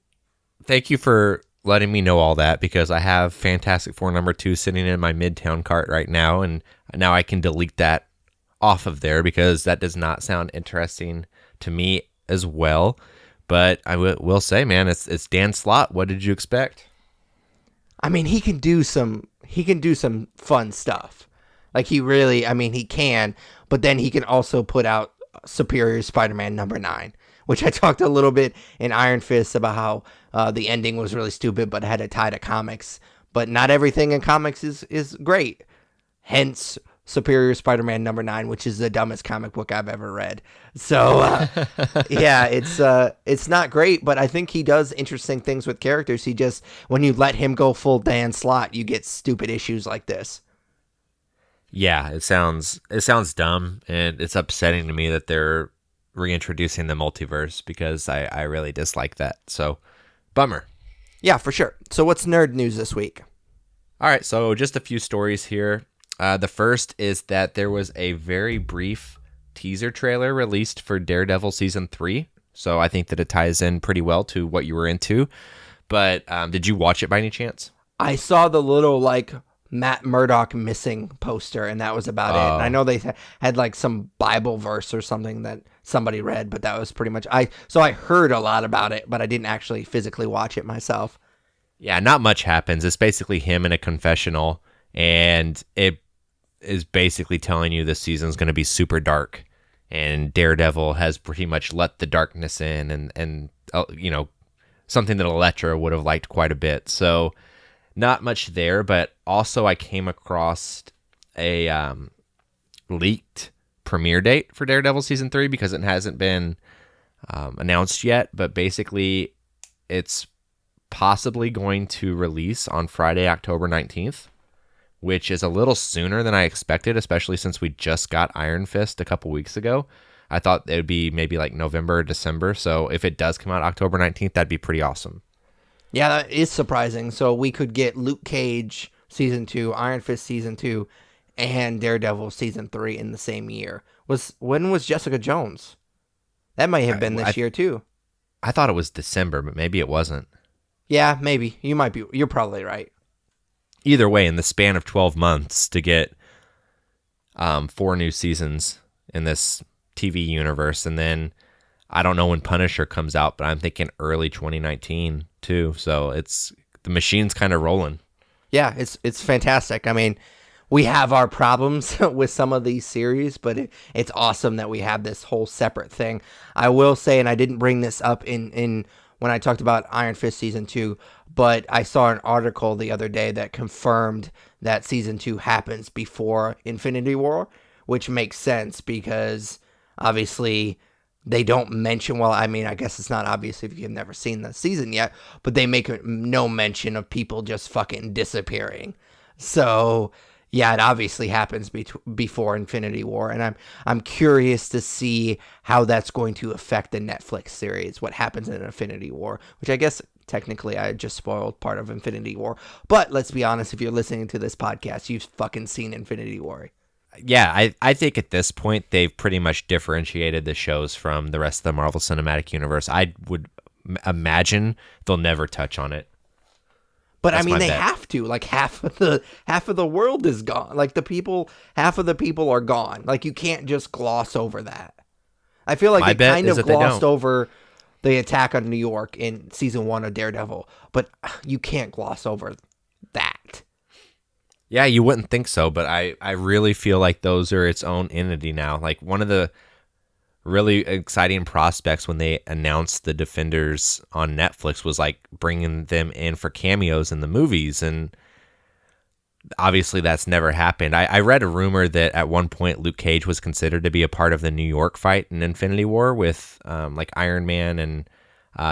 Speaker 2: thank you for letting me know all that, because I have Fantastic Four number 2 sitting in my Midtown cart right now, and now I can delete that off of there, because that does not sound interesting to me as well. But I will say, man, it's Dan Slott. What did you expect?
Speaker 1: I mean, he can do some fun stuff. Like, he can, but then he can also put out Superior Spider-Man number 9. Which I talked a little bit in Iron Fist about how the ending was really stupid, but had a tie to comics. But not everything in comics is great. Hence, Superior Spider-Man number 9, which is the dumbest comic book I've ever read. So, yeah, it's not great, but I think he does interesting things with characters. When you let him go full Dan Slott, you get stupid issues like this.
Speaker 2: Yeah, it sounds dumb, and it's upsetting to me that they're reintroducing the multiverse, because I really dislike that. So, bummer.
Speaker 1: Yeah, for sure. So what's nerd news this week?
Speaker 2: All right, so just a few stories here. The first is that there was a very brief teaser trailer released for Daredevil Season 3. So I think that it ties in pretty well to what you were into. But did you watch it by any chance?
Speaker 1: I saw the little, like, Matt Murdock missing poster, and that was about it. And I know they had like some Bible verse or something that somebody read, but that was pretty much I heard a lot about it, but I didn't actually physically watch it myself.
Speaker 2: Yeah, not much happens. It's basically him in a confessional, and it is basically telling you this season's going to be super dark, and Daredevil has pretty much let the darkness in, and something that Elektra would have liked quite a bit. So not much there, but also I came across a leaked premiere date for Daredevil Season 3, because it hasn't been announced yet, but basically it's possibly going to release on Friday, October 19th, which is a little sooner than I expected, especially since we just got Iron Fist a couple weeks ago. I thought it would be maybe like November or December. So if it does come out October 19th, that'd be pretty awesome.
Speaker 1: Yeah, that is surprising. So we could get Luke Cage season 2, Iron Fist season 2, and Daredevil season 3 in the same year. When was Jessica Jones? That might have been this year too.
Speaker 2: I thought it was December, but maybe it wasn't.
Speaker 1: Yeah, maybe. You're probably right.
Speaker 2: Either way, in the span of 12 months to get 4 new seasons in this TV universe, and then I don't know when Punisher comes out, but I'm thinking early 2019 too. So the machine's kind of rolling.
Speaker 1: Yeah, it's fantastic. I mean, we have our problems with some of these series, but it's awesome that we have this whole separate thing. I will say, and I didn't bring this up in when I talked about Iron Fist season 2, but I saw an article the other day that confirmed that season 2 happens before Infinity War, which makes sense because obviously they don't mention, well, I mean, I guess it's not obvious if you've never seen the season yet, but they make no mention of people just fucking disappearing. So yeah, it obviously happens before Infinity War, and I'm curious to see how that's going to affect the Netflix series, what happens in Infinity War, which I guess technically I just spoiled part of Infinity War. But let's be honest, if you're listening to this podcast, you've fucking seen Infinity War.
Speaker 2: Yeah, I think at this point they've pretty much differentiated the shows from the rest of the Marvel Cinematic Universe. I would imagine they'll never touch on it.
Speaker 1: But that's, I mean, they have to. Like half of the world is gone. Like half of the people are gone. Like you can't just gloss over that. I feel like they kind of glossed over the attack on New York in season 1 of Daredevil, but you can't gloss over that.
Speaker 2: Yeah, you wouldn't think so, but I really feel like those are its own entity now. Like one of the really exciting prospects when they announced the Defenders on Netflix was like bringing them in for cameos in the movies, and obviously that's never happened. I read a rumor that at one point Luke Cage was considered to be a part of the New York fight in Infinity War with like Iron Man and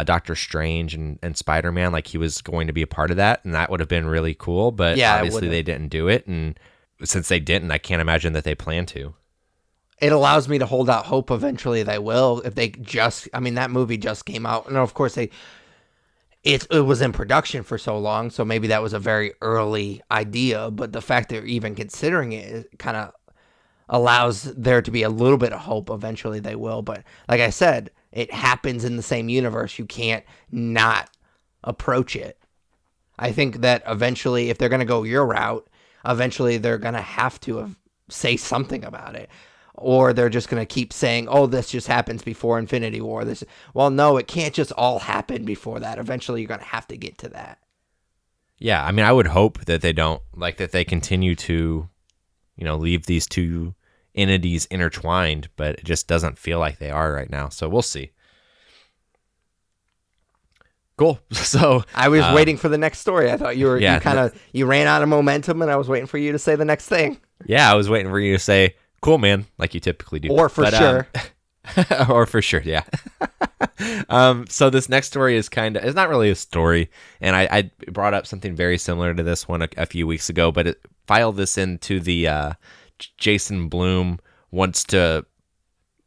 Speaker 2: Doctor Strange and Spider-Man. Like he was going to be a part of that, and that would have been really cool, but yeah, obviously they didn't do it, and since they didn't, I can't imagine that they plan to.
Speaker 1: It allows me to hold out hope eventually they will. If they just, I mean, that movie just came out, and of course it was in production for so long, so maybe that was a very early idea, but the fact they're even considering it kind of allows there to be a little bit of hope eventually they will. But like I said, it happens in the same universe. You can't not approach it. I think that eventually, if they're going to go your route, eventually they're going to have to say something about it. Or they're just going to keep saying, oh, this just happens before Infinity War. Well, no, it can't just all happen before that. Eventually, you're going to have to get to that.
Speaker 2: Yeah, I mean, I would hope that they don't, like, that they continue to, leave these two entities intertwined, but it just doesn't feel like they are right now. So we'll see. Cool. So
Speaker 1: I was waiting for the next story. I thought you ran out of momentum, and I was waiting for you to say the next thing.
Speaker 2: Yeah, I was waiting for you to say, cool, man, like you typically do.
Speaker 1: Or for sure.
Speaker 2: Or for sure, yeah. So this next story is it's not really a story, and I brought up something very similar to this one a few weeks ago, but it filed this into the Jason Blum wants to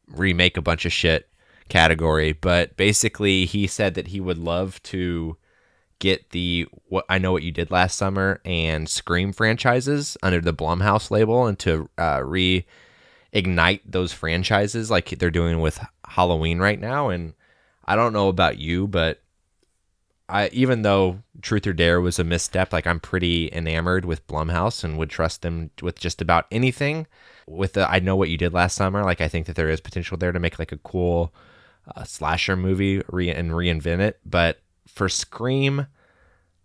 Speaker 2: remake a bunch of shit category. But basically, he said that he would love to get the What I Know What You Did Last Summer and Scream franchises under the Blumhouse label, and to reignite those franchises like they're doing with Halloween right now. And I don't know about you, but even though Truth or Dare was a misstep, like I'm pretty enamored with Blumhouse and would trust them with just about anything. With the I Know What You Did Last Summer, like I think that there is potential there to make like a cool slasher movie and reinvent it. But for Scream,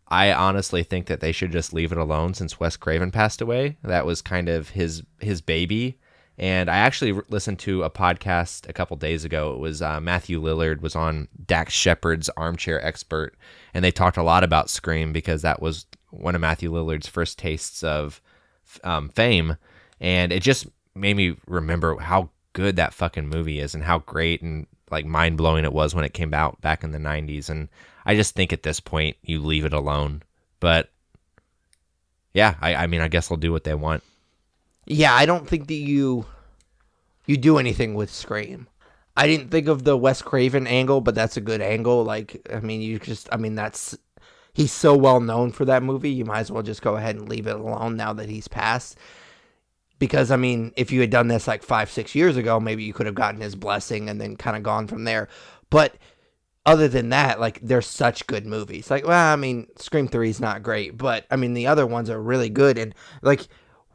Speaker 2: I honestly think that they should just leave it alone since Wes Craven passed away. That was kind of his baby. And I actually listened to a podcast a couple days ago. It was Matthew Lillard was on Dax Shepard's Armchair Expert, and they talked a lot about Scream because that was one of Matthew Lillard's first tastes of fame. And it just made me remember how good that fucking movie is and how great and like mind blowing it was when it came out back in the 90s. And I just think at this point you leave it alone. But yeah, I mean, I guess they'll do what they want.
Speaker 1: Yeah, I don't think that you do anything with Scream. I didn't think of the Wes Craven angle, but that's a good angle. Like, I mean, that's, he's so well known for that movie. You might as well just go ahead and leave it alone now that he's passed. Because, I mean, if you had done this like 5-6 years ago, maybe you could have gotten his blessing and then kind of gone from there. But other than that, like, they're such good movies. Like, well, I mean, Scream 3 is not great, but, I mean, the other ones are really good. And, like,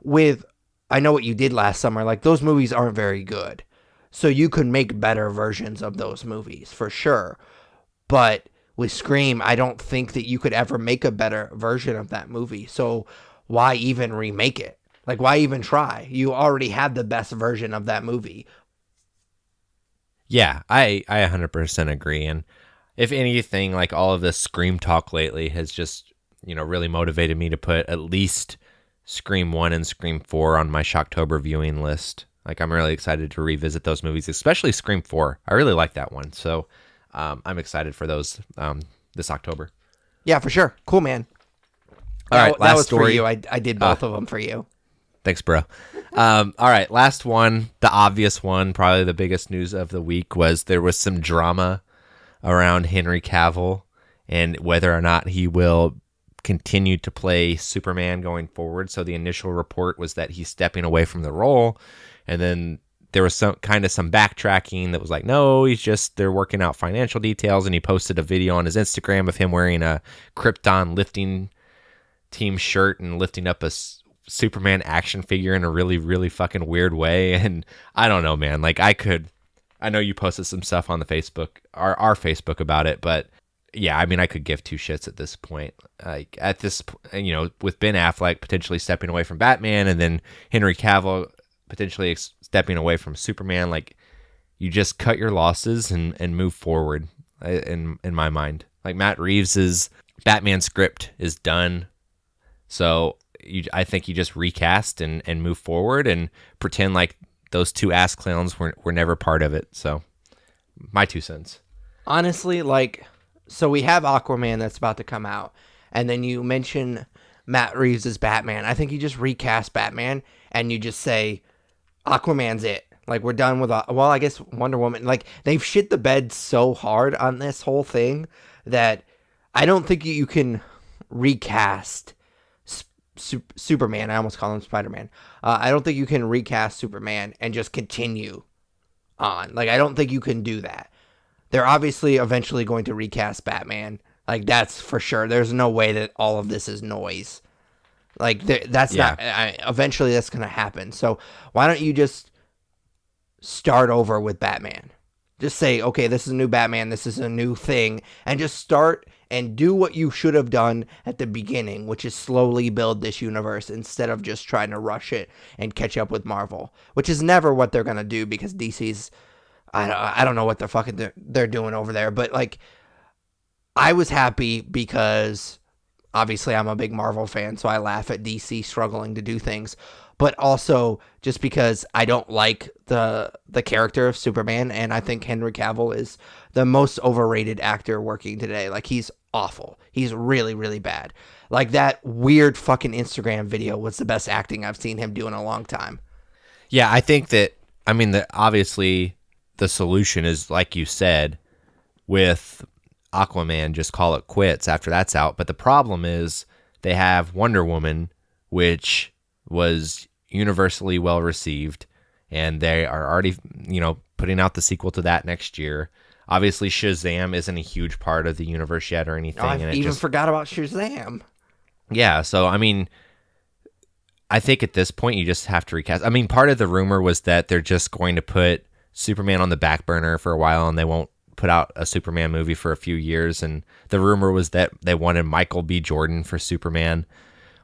Speaker 1: with I Know What You Did Last Summer, like, those movies aren't very good. So you could make better versions of those movies, for sure. But with Scream, I don't think that you could ever make a better version of that movie. So why even remake it? Like, why even try? You already had the best version of that movie.
Speaker 2: Yeah, I 100% agree. And if anything, like all of this Scream talk lately has just, really motivated me to put at least Scream 1 and Scream 4 on my Shocktober viewing list. Like, I'm really excited to revisit those movies, especially Scream 4. I really like that one. So I'm excited for those this October.
Speaker 1: Yeah, for sure. Cool, man.
Speaker 2: All right,
Speaker 1: that was
Speaker 2: story.
Speaker 1: for you. I did both of them for you.
Speaker 2: Thanks, bro. All right, last one, the obvious one, probably the biggest news of the week was there was some drama around Henry Cavill and whether or not he will continue to play Superman going forward. So the initial report was that he's stepping away from the role, and then there was some backtracking that was like, no, they're working out financial details, and he posted a video on his Instagram of him wearing a Krypton lifting team shirt and lifting up a Superman action figure in a really, really fucking weird way. And I don't know, man. Like, I know you posted some stuff on the Facebook, our Facebook about it, but yeah, I mean, I could give two shits at this point. Like, at this, with Ben Affleck potentially stepping away from Batman and then Henry Cavill potentially stepping away from Superman, like, you just cut your losses and move forward. In my mind, like, Matt Reeves's Batman script is done, so I think you just recast and move forward and pretend like those two ass clowns were never part of it. So, my 2 cents.
Speaker 1: Honestly, like, so we have Aquaman that's about to come out, and then you mention Matt Reeves' Batman. I think you just recast Batman and you just say Aquaman's it. Like, we're done with, I guess Wonder Woman. Like, they've shit the bed so hard on this whole thing that I don't think you can recast Superman. I almost call him Spider-Man. I don't think you can recast Superman and just continue on. Like, I don't think you can do that. They're obviously eventually going to recast Batman. Like, that's for sure. There's no way that all of this is noise. Like, that's not... eventually that's going to happen. So why don't you just start over with Batman? Just say, okay, this is a new Batman. This is a new thing. And just start and do what you should have done at the beginning, which is slowly build this universe instead of just trying to rush it and catch up with Marvel, which is never what they're going to do because DC's, I don't know what the fuck they're doing over there. But, like, I was happy because obviously I'm a big Marvel fan, so I laugh at DC struggling to do things. But also just because I don't like the character of Superman, and I think Henry Cavill is the most overrated actor working today. Like, he's awful. He's really, really bad. Like, that weird fucking Instagram video was the best acting I've seen him do in a long time.
Speaker 2: Yeah, I think that, obviously the solution is, like you said, with Aquaman, just call it quits after that's out. But the problem is they have Wonder Woman, which was universally well received, and they are already, putting out the sequel to that next year. Obviously, Shazam isn't a huge part of the universe yet or anything.
Speaker 1: I even forgot about Shazam.
Speaker 2: Yeah, so, I think at this point you just have to recast. Part of the rumor was that they're just going to put Superman on the back burner for a while and they won't put out a Superman movie for a few years. And the rumor was that they wanted Michael B. Jordan for Superman,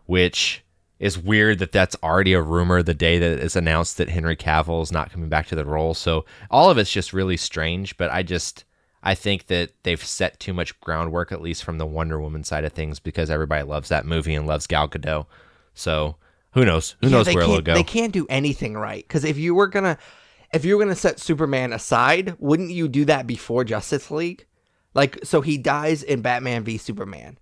Speaker 2: which is weird that that's already a rumor the day that it's announced that Henry Cavill is not coming back to the role. So all of it's just really strange, but I think that they've set too much groundwork, at least from the Wonder Woman side of things, because everybody loves that movie and loves Gal Gadot. So who knows? Who knows where it'll go?
Speaker 1: They can't do anything right. Because if you were going to... if you're going to set Superman aside, wouldn't you do that before Justice League? Like, so he dies in Batman v Superman.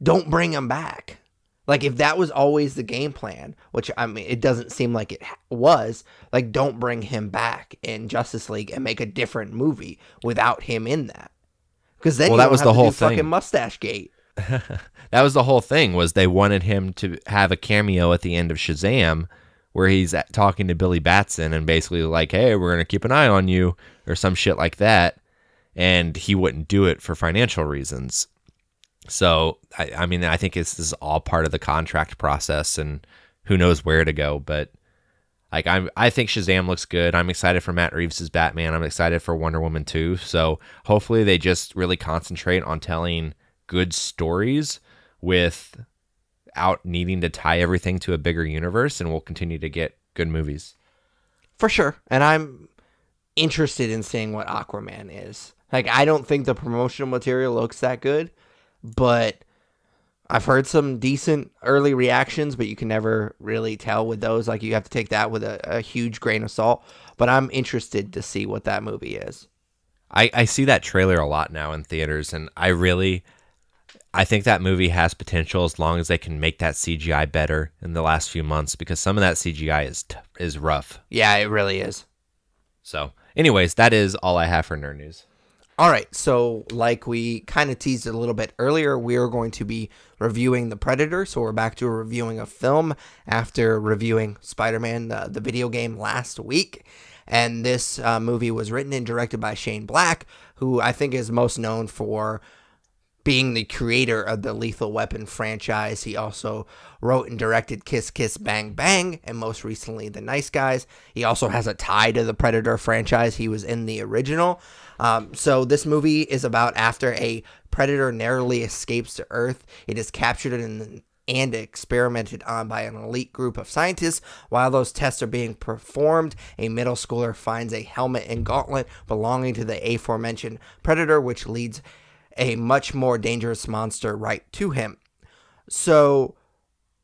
Speaker 1: Don't bring him back. Like, if that was always the game plan, which, I mean, it doesn't seem like it was, like, don't bring him back in Justice League and make a different movie without him in that. Because then
Speaker 2: that was the whole thing.
Speaker 1: Fucking Mustache Gate.
Speaker 2: That was the whole thing, was they wanted him to have a cameo at the end of Shazam where he's talking to Billy Batson and basically like, hey, we're going to keep an eye on you or some shit like that. And he wouldn't do it for financial reasons. So, I mean, I think this is all part of the contract process, and who knows where to go. But like, I think Shazam looks good. I'm excited for Matt Reeves' Batman. I'm excited for Wonder Woman 2. So hopefully they just really concentrate on telling good stories without needing to tie everything to a bigger universe, and we'll continue to get good movies.
Speaker 1: For sure. And I'm interested in seeing what Aquaman is. Like, I don't think the promotional material looks that good, but I've heard some decent early reactions, but you can never really tell with those. Like, you have to take that with a huge grain of salt. But I'm interested to see what that movie is.
Speaker 2: I see that trailer a lot now in theaters, and I think that movie has potential as long as they can make that CGI better in the last few months, because some of that CGI is rough.
Speaker 1: Yeah, it really is.
Speaker 2: So, anyways, that is all I have for nerd news.
Speaker 1: All right, so like we kind of teased it a little bit earlier, we are going to be reviewing The Predator. So we're back to reviewing a film after reviewing Spider-Man, the video game, last week. And this movie was written and directed by Shane Black, who I think is most known for being the creator of the Lethal Weapon franchise. He also wrote and directed Kiss Kiss Bang Bang, and most recently The Nice Guys. He also has a tie to the Predator franchise. He was in the original. So this movie is about after a predator narrowly escapes to Earth. It is captured and experimented on by an elite group of scientists. While those tests are being performed, a middle schooler finds a helmet and gauntlet belonging to the aforementioned predator, which leads a much more dangerous monster right to him. So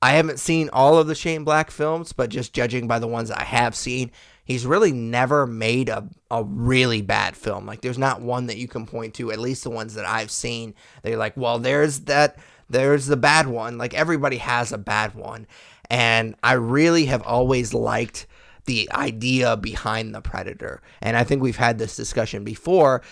Speaker 1: I haven't seen all of the Shane Black films, but just judging by the ones I have seen, he's really never made a really bad film. Like, there's not one that you can point to, at least the ones that I've seen. They're like, well, there's the bad one. Like, everybody has a bad one. And I really have always liked the idea behind the Predator. And I think we've had this discussion before.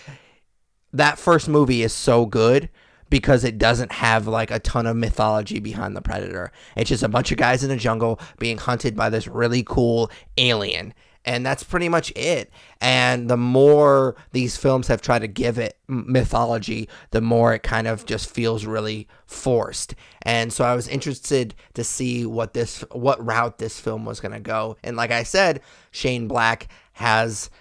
Speaker 1: That first movie is so good because it doesn't have like a ton of mythology behind the Predator. It's just a bunch of guys in the jungle being hunted by this really cool alien. And that's pretty much it. And the more these films have tried to give it mythology, the more it kind of just feels really forced. And so I was interested to see what route this film was going to go. And like I said, Shane Black has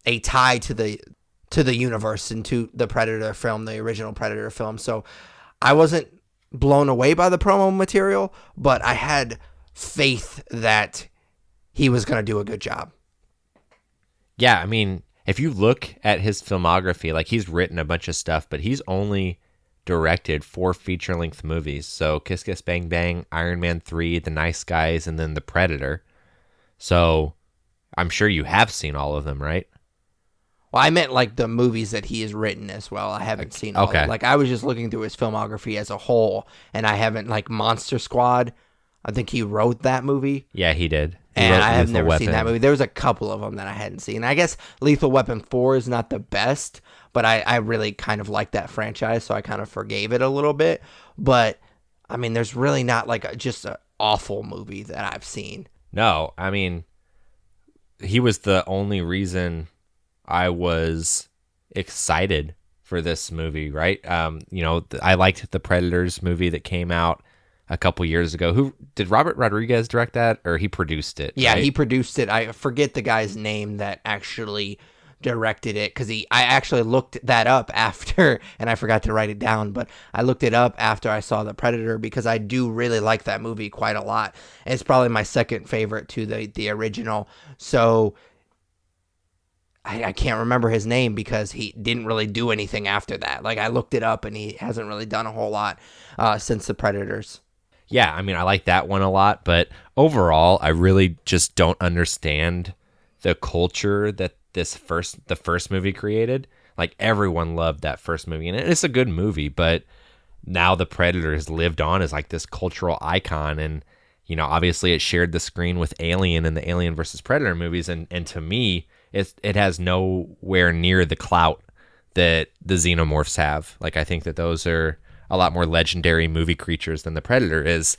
Speaker 1: a tie to the universe and to the Predator film, the original Predator film. So I wasn't blown away by the promo material, but I had faith that he was going to do a good job.
Speaker 2: Yeah, I mean, if you look at his filmography, like, he's written a bunch of stuff, but he's only directed 4 feature-length movies. So Kiss Kiss Bang Bang, Iron Man 3, The Nice Guys, and then The Predator. So I'm sure you have seen all of them, right?
Speaker 1: Well, I meant like the movies that he has written as well. I haven't seen all of them. Like, I was just looking through his filmography as a whole, and I haven't, like, Monster Squad. I think he wrote that movie.
Speaker 2: Yeah, he did.
Speaker 1: And I have never seen that movie. There was a couple of them that I hadn't seen. I guess Lethal Weapon 4 is not the best, but I really kind of like that franchise, so I kind of forgave it a little bit. But, I mean, there's really not like just an awful movie that I've seen.
Speaker 2: No, I mean, he was the only reason I was excited for this movie, right? I liked the Predators movie that came out a couple years ago. Who did Robert Rodriguez direct that, or he produced it?
Speaker 1: Yeah,
Speaker 2: right?
Speaker 1: He produced it. I forget the guy's name that actually directed it, because I actually looked that up after, and I forgot to write it down, but I looked it up after I saw The Predator, because I do really like that movie quite a lot. It's probably my second favorite to the original. So I can't remember his name because he didn't really do anything after that. Like, I looked it up, and he hasn't really done a whole lot since The Predators.
Speaker 2: Yeah, I mean, I like that one a lot, but overall, I really just don't understand the culture that the first movie created. Like everyone loved that first movie, and it's a good movie, but now the Predator has lived on as like this cultural icon, and obviously it shared the screen with Alien and the Alien versus Predator movies, and to me it has nowhere near the clout that the Xenomorphs have. Like I think that those are a lot more legendary movie creatures than the Predator is,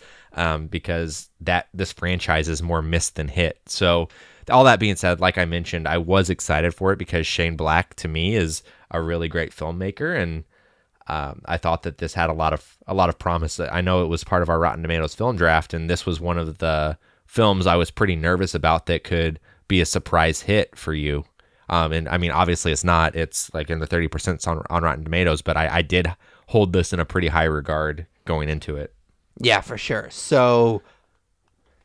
Speaker 2: because this franchise is more missed than hit. So all that being said, like I mentioned, I was excited for it because Shane Black to me is a really great filmmaker, and I thought that this had a lot of promise. I know it was part of our Rotten Tomatoes film draft, and this was one of the films I was pretty nervous about that could be a surprise hit for you. And I mean, obviously it's not. It's like in the 30% on Rotten Tomatoes, but I did hold this in a pretty high regard going into it.
Speaker 1: Yeah, for sure. So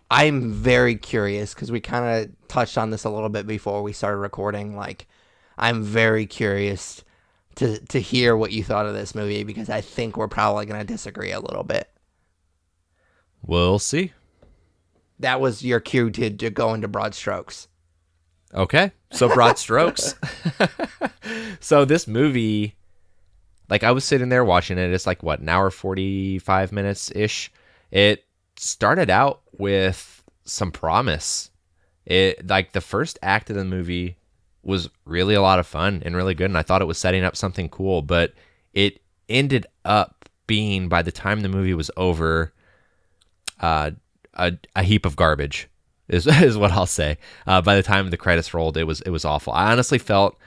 Speaker 1: I'm very curious because we kind of touched on this a little bit before we started recording. Like, I'm very curious to hear what you thought of this movie because I think we're probably going to disagree a little bit.
Speaker 2: We'll see.
Speaker 1: That was your cue to go into broad strokes.
Speaker 2: Okay, so broad strokes. So this movie, like I was sitting there watching it. It's like what, an hour 45 minutes ish. It started out with some promise. It like the first act of the movie was really a lot of fun and really good, and I thought it was setting up something cool. But it ended up being, by the time the movie was over, a heap of garbage. Is what I'll say. By the time the credits rolled, it was awful. I honestly felt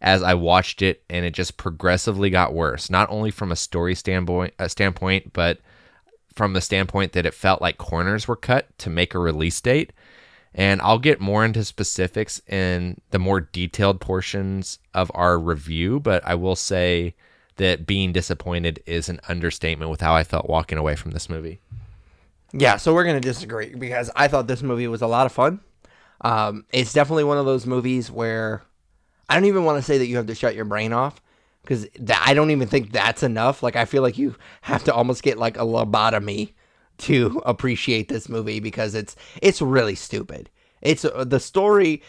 Speaker 2: as I watched it, and it just progressively got worse. Not only from a story standpoint, but from the standpoint that it felt like corners were cut to make a release date. And I'll get more into specifics in the more detailed portions of our review, but I will say that being disappointed is an understatement with how I felt walking away from this movie.
Speaker 1: Yeah, so we're going to disagree because I thought this movie was a lot of fun. It's definitely one of those movies where I don't even want to say that you have to shut your brain off because I don't even think that's enough. Like, I feel like you have to almost get like a lobotomy to appreciate this movie because it's really stupid. It's the story.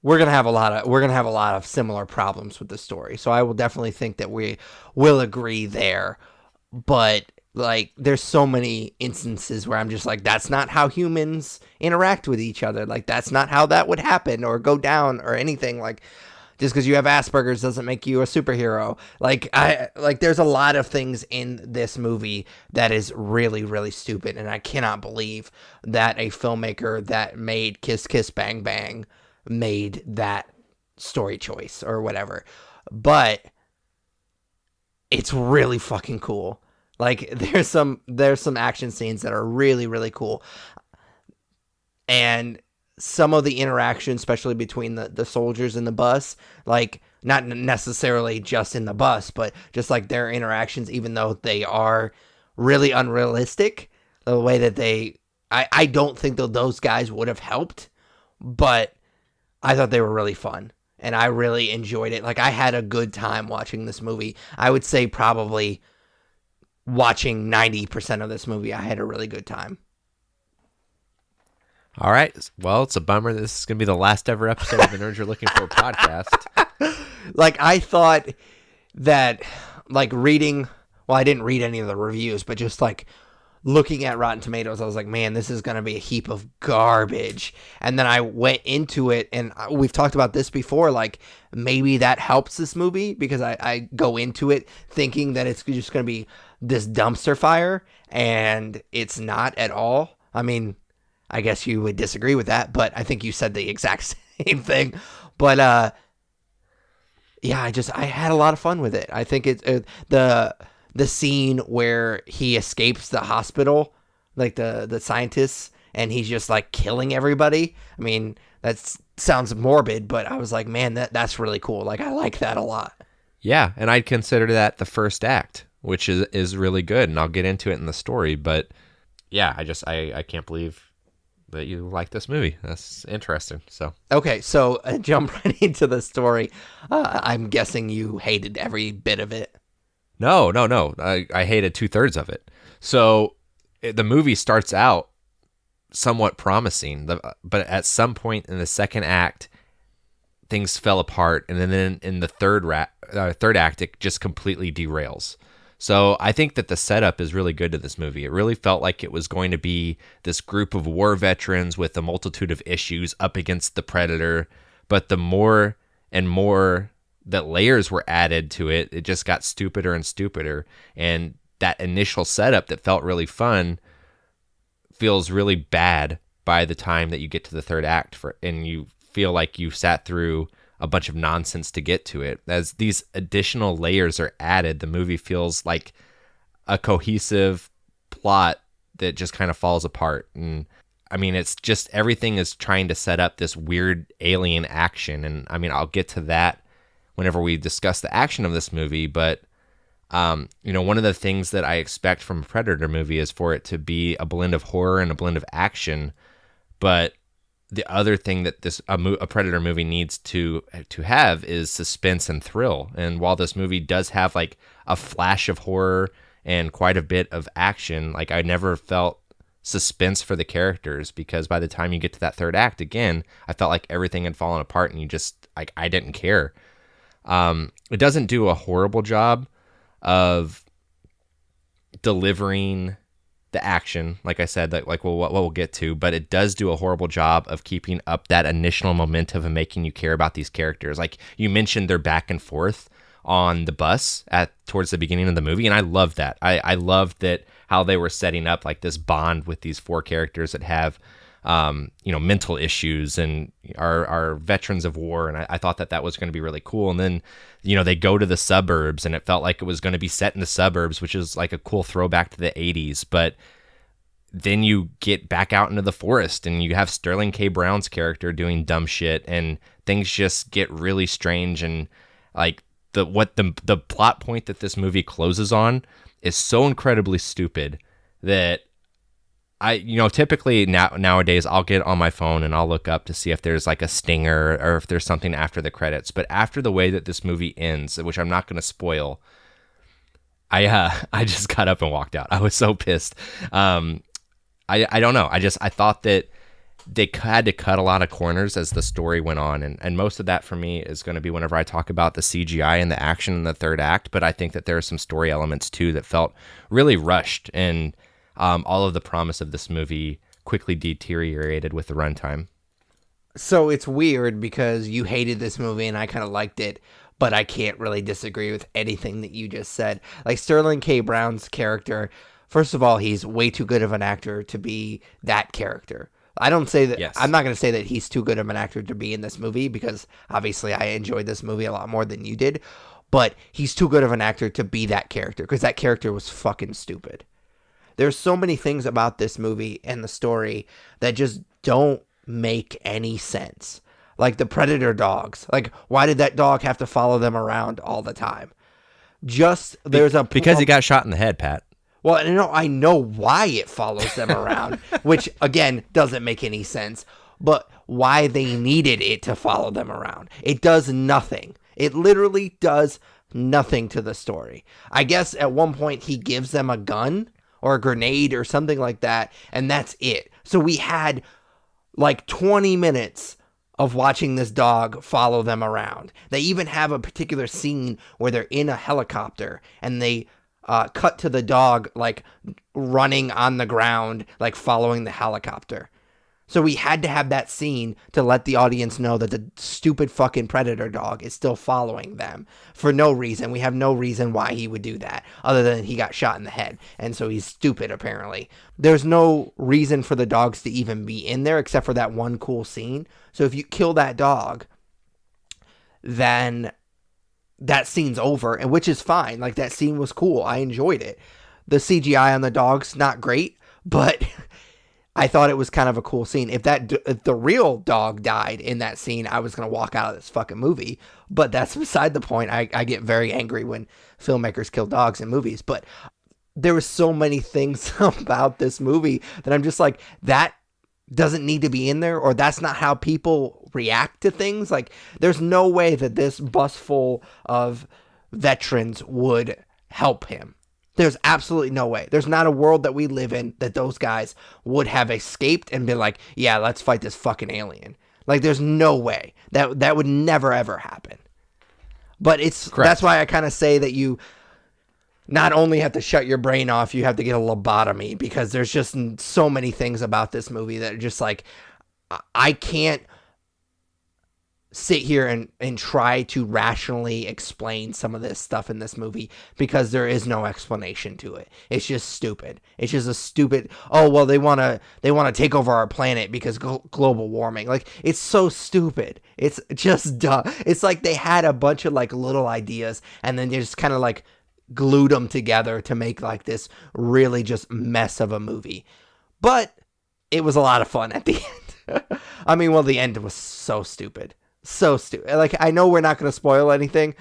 Speaker 1: We're gonna have a lot of similar problems with the story. So I will definitely think that we will agree there. But like, there's so many instances where I'm just like, that's not how humans interact with each other. Like, that's not how that would happen or go down or anything. Like, just because you have Asperger's doesn't make you a superhero. Like, there's a lot of things in this movie that is really, really stupid. And I cannot believe that a filmmaker that made Kiss Kiss Bang Bang made that story choice or whatever. But it's really fucking cool. Like, there's some action scenes that are really, really cool. And some of the interaction, especially between the soldiers in the bus, like, not necessarily just in the bus, but just like their interactions, even though they are really unrealistic, the way that I don't think that those guys would have helped, but I thought they were really fun. And I really enjoyed it. Like, I had a good time watching this movie. I would say probably watching 90% of this movie, I had a really good time.
Speaker 2: All right. Well, it's a bummer this is going to be the last ever episode of the Nerds You're Looking For podcast.
Speaker 1: Like, I thought that, like, reading, well, I didn't read any of the reviews, but just, like, looking at Rotten Tomatoes, I was like, man, this is going to be a heap of garbage. And then I went into it, and we've talked about this before, like, maybe that helps this movie because I go into it thinking that it's just going to be this dumpster fire, and it's not at all. I mean, I guess you would disagree with that, but I think you said the exact same thing. But yeah, I had a lot of fun with it. I think it's the scene where he escapes the hospital, like the scientists, and he's just like killing everybody. I mean, that sounds morbid, but I was like, man, that's really cool. Like, I like that a lot.
Speaker 2: Yeah, and I'd consider that the first act, which is really good, and I'll get into it in the story. But yeah, I can't believe that you like this movie. That's interesting. So
Speaker 1: okay, so jump right into the story. I'm guessing you hated every bit of it.
Speaker 2: No. I hated 2/3 of it. So the movie starts out somewhat promising, but at some point in the second act, things fell apart, and then in the third act, it just completely derails. So I think that the setup is really good to this movie. It really felt like it was going to be this group of war veterans with a multitude of issues up against the Predator, but the more and more that layers were added to it, it just got stupider and stupider. And that initial setup that felt really fun feels really bad by the time that you get to the third act, and you feel like you sat through a bunch of nonsense to get to it. As these additional layers are added, the movie feels like a cohesive plot that just kind of falls apart. And I mean, it's just everything is trying to set up this weird alien action. And I mean, I'll get to that whenever we discuss the action of this movie. But, one of the things that I expect from a Predator movie is for it to be a blend of horror and a blend of action. But the other thing that a Predator movie needs to have is suspense and thrill. And while this movie does have like a flash of horror and quite a bit of action, like I never felt suspense for the characters, because by the time you get to that third act, again, I felt like everything had fallen apart and you just like, I didn't care. It doesn't do a horrible job of delivering the action, like I said, that like what we'll get to, but it does do a horrible job of keeping up that initial momentum and making you care about these characters. Like you mentioned, their back and forth on the bus towards the beginning of the movie, and I love that. I loved that how they were setting up like this bond with these four characters that have mental issues and are veterans of war, and I thought that was going to be really cool. And then they go to the suburbs, and it felt like it was going to be set in the suburbs, which is like a cool throwback to the 80s. But then you get back out into the forest, and you have Sterling K. Brown's character doing dumb shit, and things just get really strange. And like the plot point that this movie closes on is so incredibly stupid that typically nowadays I'll get on my phone and I'll look up to see if there's like a stinger or if there's something after the credits. But after the way that this movie ends, which I'm not going to spoil, I just got up and walked out. I was so pissed. I don't know. I thought that they had to cut a lot of corners as the story went on. And most of that for me is going to be whenever I talk about the CGI and the action in the third act. But I think that there are some story elements too that felt really rushed, and all of the promise of this movie quickly deteriorated with the runtime.
Speaker 1: So it's weird because you hated this movie and I kind of liked it, but I can't really disagree with anything that you just said. Like Sterling K. Brown's character, first of all, he's way too good of an actor to be that character. I don't say that. Yes. I'm not going to say that he's too good of an actor to be in this movie, because obviously I enjoyed this movie a lot more than you did, but he's too good of an actor to be that character, because that character was fucking stupid. There's so many things about this movie and the story that just don't make any sense. Like the Predator dogs. Like, why did that dog have to follow them around all the time? Because
Speaker 2: he got shot in the head, Pat.
Speaker 1: Well, I know why it follows them around, which again doesn't make any sense. But why they needed it to follow them around? It does nothing. It literally does nothing to the story. I guess at one point he gives them a gun or a grenade or something like that, and that's it. So we had like 20 minutes of watching this dog follow them around. They even have a particular scene where they're in a helicopter and they cut to the dog like running on the ground, like following the helicopter. So we had to have that scene to let the audience know that the stupid fucking Predator dog is still following them for no reason. We have no reason why he would do that other than he got shot in the head. And so he's stupid, apparently. There's no reason for the dogs to even be in there except for that one cool scene. So if you kill that dog, then that scene's over, and which is fine. Like, that scene was cool. I enjoyed it. The CGI on the dog's not great, but I thought it was kind of a cool scene. If the real dog died in that scene, I was going to walk out of this fucking movie. But that's beside the point. I get very angry when filmmakers kill dogs in movies. But there were so many things about this movie that I'm just like, that doesn't need to be in there, or that's not how people react to things. Like, there's no way that this bus full of veterans would help him. There's absolutely no way. There's not a world that we live in that those guys would have escaped and been like, yeah, let's fight this fucking alien. Like, there's no way that would never ever happen. But
Speaker 2: Correct.
Speaker 1: that's why I kind of say that you not only have to shut your brain off, you have to get a lobotomy, because there's just so many things about this movie that are just like, I can't sit here and try to rationally explain some of this stuff in this movie, because there is no explanation to it. It's just stupid. It's just a stupid, oh, well, they want to take over our planet because global warming. Like, it's so stupid. It's just dumb. It's like they had a bunch of like little ideas and then they just kind of like glued them together to make like this really just mess of a movie. But it was a lot of fun at the end. I mean, well, the end was so stupid. So stupid. Like, I know we're not going to spoil anything,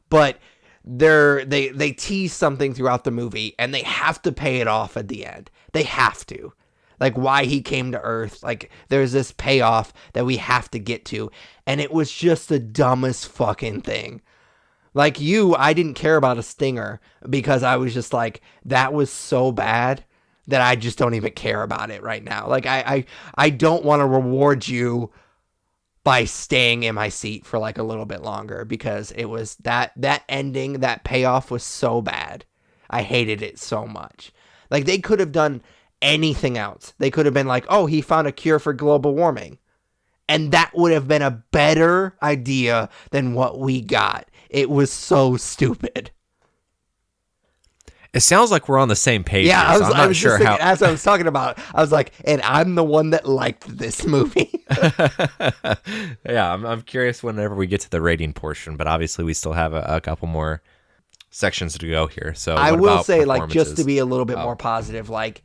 Speaker 1: but they tease something throughout the movie and they have to pay it off at the end. They have to. Like, why he came to Earth. Like, there's this payoff that we have to get to. And it was just the dumbest fucking thing. Like I didn't care about a stinger because I was just like, that was so bad that I just don't even care about it right now. Like, I don't want to reward you by staying in my seat for like a little bit longer, because it was that ending, that payoff was so bad. I hated it so much. Like, they could have done anything else. They could have been like, oh, he found a cure for global warming. And that would have been a better idea than what we got. It was so stupid.
Speaker 2: It sounds like we're on the same page.
Speaker 1: Yeah,
Speaker 2: here, so I'm not
Speaker 1: was
Speaker 2: sure
Speaker 1: just
Speaker 2: how.
Speaker 1: thinking, as I was talking about, I was like, and I'm the one that liked this movie.
Speaker 2: Yeah, I'm curious whenever we get to the rating portion, but obviously we still have a couple more sections to go here. So
Speaker 1: I
Speaker 2: what
Speaker 1: will
Speaker 2: about
Speaker 1: say, like, just to
Speaker 2: performances?
Speaker 1: be a little bit more positive, like,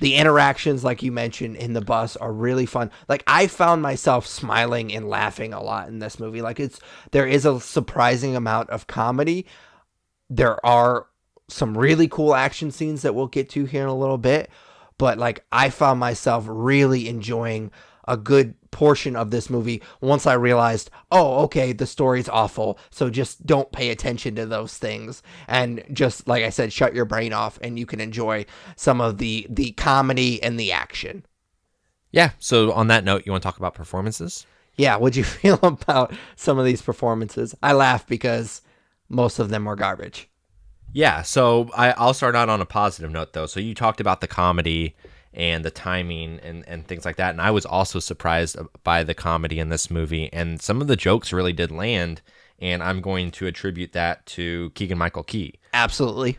Speaker 1: the interactions, like you mentioned, in the bus are really fun. Like, I found myself smiling and laughing a lot in this movie. Like, there is a surprising amount of comedy. There are some really cool action scenes that we'll get to here in a little bit. But, like, I found myself really enjoying a good portion of this movie once I realized, oh, okay, the story's awful, so just don't pay attention to those things, and just, like I said, shut your brain off, and you can enjoy some of the comedy and the action.
Speaker 2: Yeah, so on that note, you want to talk about performances?
Speaker 1: Yeah, what'd you feel about some of these performances? I laugh because most of them were garbage.
Speaker 2: Yeah, so I'll start out on a positive note, though. So you talked about the comedy and the timing and things like that, and I was also surprised by the comedy in this movie, and some of the jokes really did land, and I'm going to attribute that to Keegan-Michael Key.
Speaker 1: Absolutely.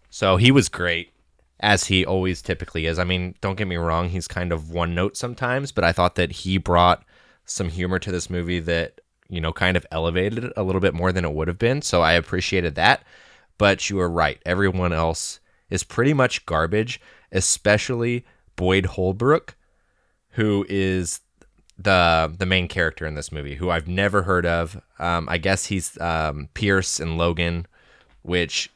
Speaker 2: So he was great, as he always typically is. I mean, don't get me wrong, he's kind of one note sometimes, but I thought that he brought some humor to this movie that, you know, kind of elevated it a little bit more than it would have been, so I appreciated that. But you were right. Everyone else is pretty much garbage, especially Boyd Holbrook, who is the main character in this movie, who I've never heard of. I guess he's Pierce and Logan, which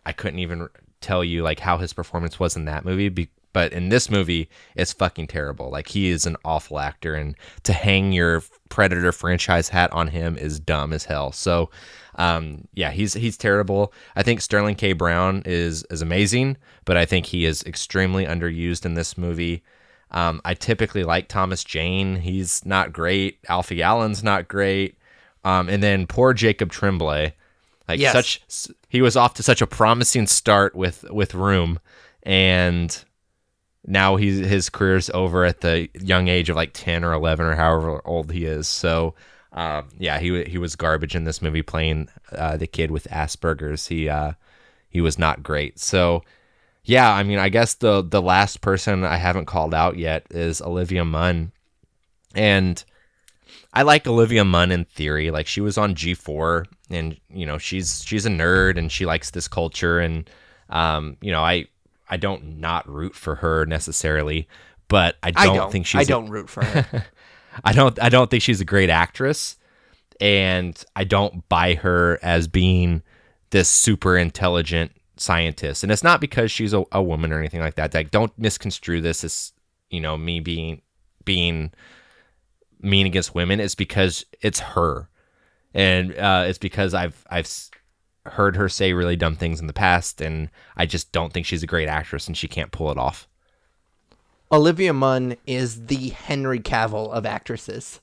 Speaker 2: I couldn't even tell you like how his performance was in that movie. But in this movie, it's fucking terrible. Like, he is an awful actor, and to hang your Predator franchise hat on him is dumb as hell. So, yeah, he's terrible. I think Sterling K. Brown is amazing, but I think he is extremely underused in this movie. I typically like Thomas Jane. He's not great. Alfie Allen's not great. And then poor Jacob Tremblay. Like, yes. He was off to such a promising start with Room, and now his career's over at the young age of like 10 or 11 or however old he is. So, yeah, he was garbage in this movie playing the kid with Asperger's. He was not great. So, yeah, I mean, I guess the last person I haven't called out yet is Olivia Munn. And I like Olivia Munn in theory. Like, she was on G4, and, you know, she's a nerd and she likes this culture, and you know, I don't not root for her necessarily, but I don't think she's.
Speaker 1: I don't root for her.
Speaker 2: I don't think she's a great actress, and I don't buy her as being this super intelligent scientist. And it's not because she's a woman or anything like that. Like, don't misconstrue this as, you know, me being mean against women. It's because it's her, and it's because I've heard her say really dumb things in the past, and I just don't think she's a great actress, and she can't pull it off.
Speaker 1: Olivia Munn is the Henry Cavill of actresses.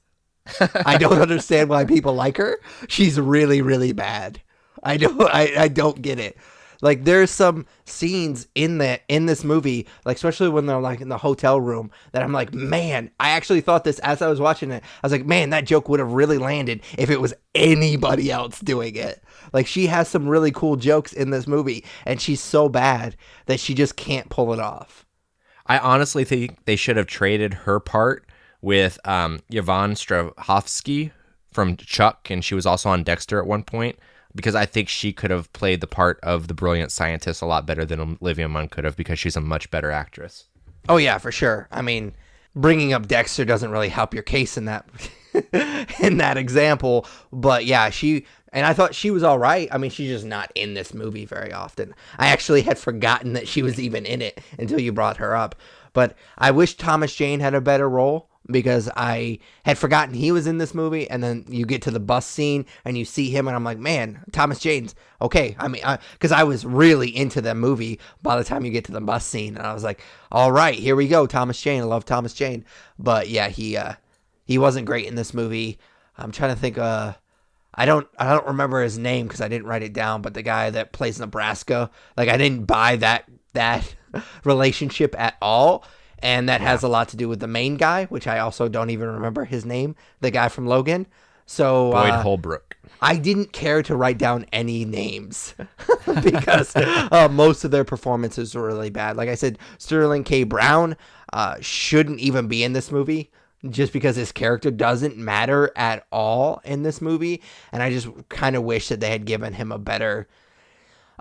Speaker 1: I don't understand why people like her. She's really, really bad. I don't get it. Like there's some scenes in this movie, like especially when they're like in the hotel room, that I'm like, man, I actually thought this as I was watching it. I was like, man, that joke would have really landed if it was anybody else doing it. Like she has some really cool jokes in this movie, and she's so bad that she just can't pull it off.
Speaker 2: I honestly think they should have traded her part with Yvonne Strahovski from Chuck, and she was also on Dexter at one point, because I think she could have played the part of the brilliant scientist a lot better than Olivia Munn could have, because she's a much better actress.
Speaker 1: Oh yeah, for sure. I mean, bringing up Dexter doesn't really help your case in that in that example, but yeah, I thought she was all right. I mean, she's just not in this movie very often. I actually had forgotten that she was even in it until you brought her up. But I wish Thomas Jane had a better role, because I had forgotten he was in this movie, and then you get to the bus scene and you see him, and I'm like, man, Thomas Jane's okay. I mean, because I was really into the movie by the time you get to the bus scene, and I was like, all right, here we go, Thomas Jane. I love Thomas Jane. But yeah, he wasn't great in this movie. I'm trying to think. I don't remember his name because I didn't write it down. But the guy that plays Nebraska, like I didn't buy that relationship at all. And that has a lot to do with the main guy, which I also don't even remember his name, the guy from Logan. So
Speaker 2: Boyd Holbrook.
Speaker 1: I didn't care to write down any names because most of their performances were really bad. Like I said, Sterling K. Brown shouldn't even be in this movie, just because his character doesn't matter at all in this movie. And I just kind of wish that they had given him a better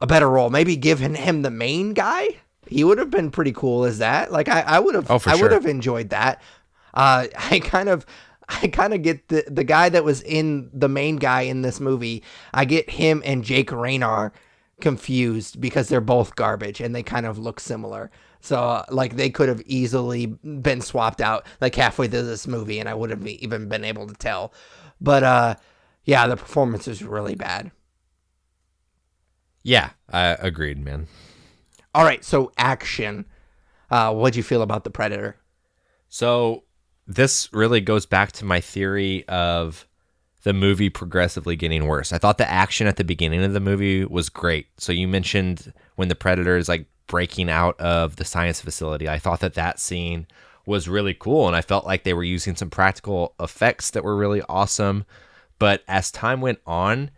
Speaker 1: role. Maybe given him the main guy. He would have been pretty cool as that. Like I would have, would have enjoyed that. I kind of get the guy that was in the main guy in this movie. I get him and Jake Raynar confused because they're both garbage and they kind of look similar. So like they could have easily been swapped out like halfway through this movie, and I would have even been able to tell. But yeah, the performance is really bad.
Speaker 2: Yeah, I agreed, man.
Speaker 1: All right, so action. What'd you feel about The Predator?
Speaker 2: So this really goes back to my theory of the movie progressively getting worse. I thought the action at the beginning of the movie was great. So you mentioned when the Predator is like breaking out of the science facility. I thought that scene was really cool, and I felt like they were using some practical effects that were really awesome. But as time went on,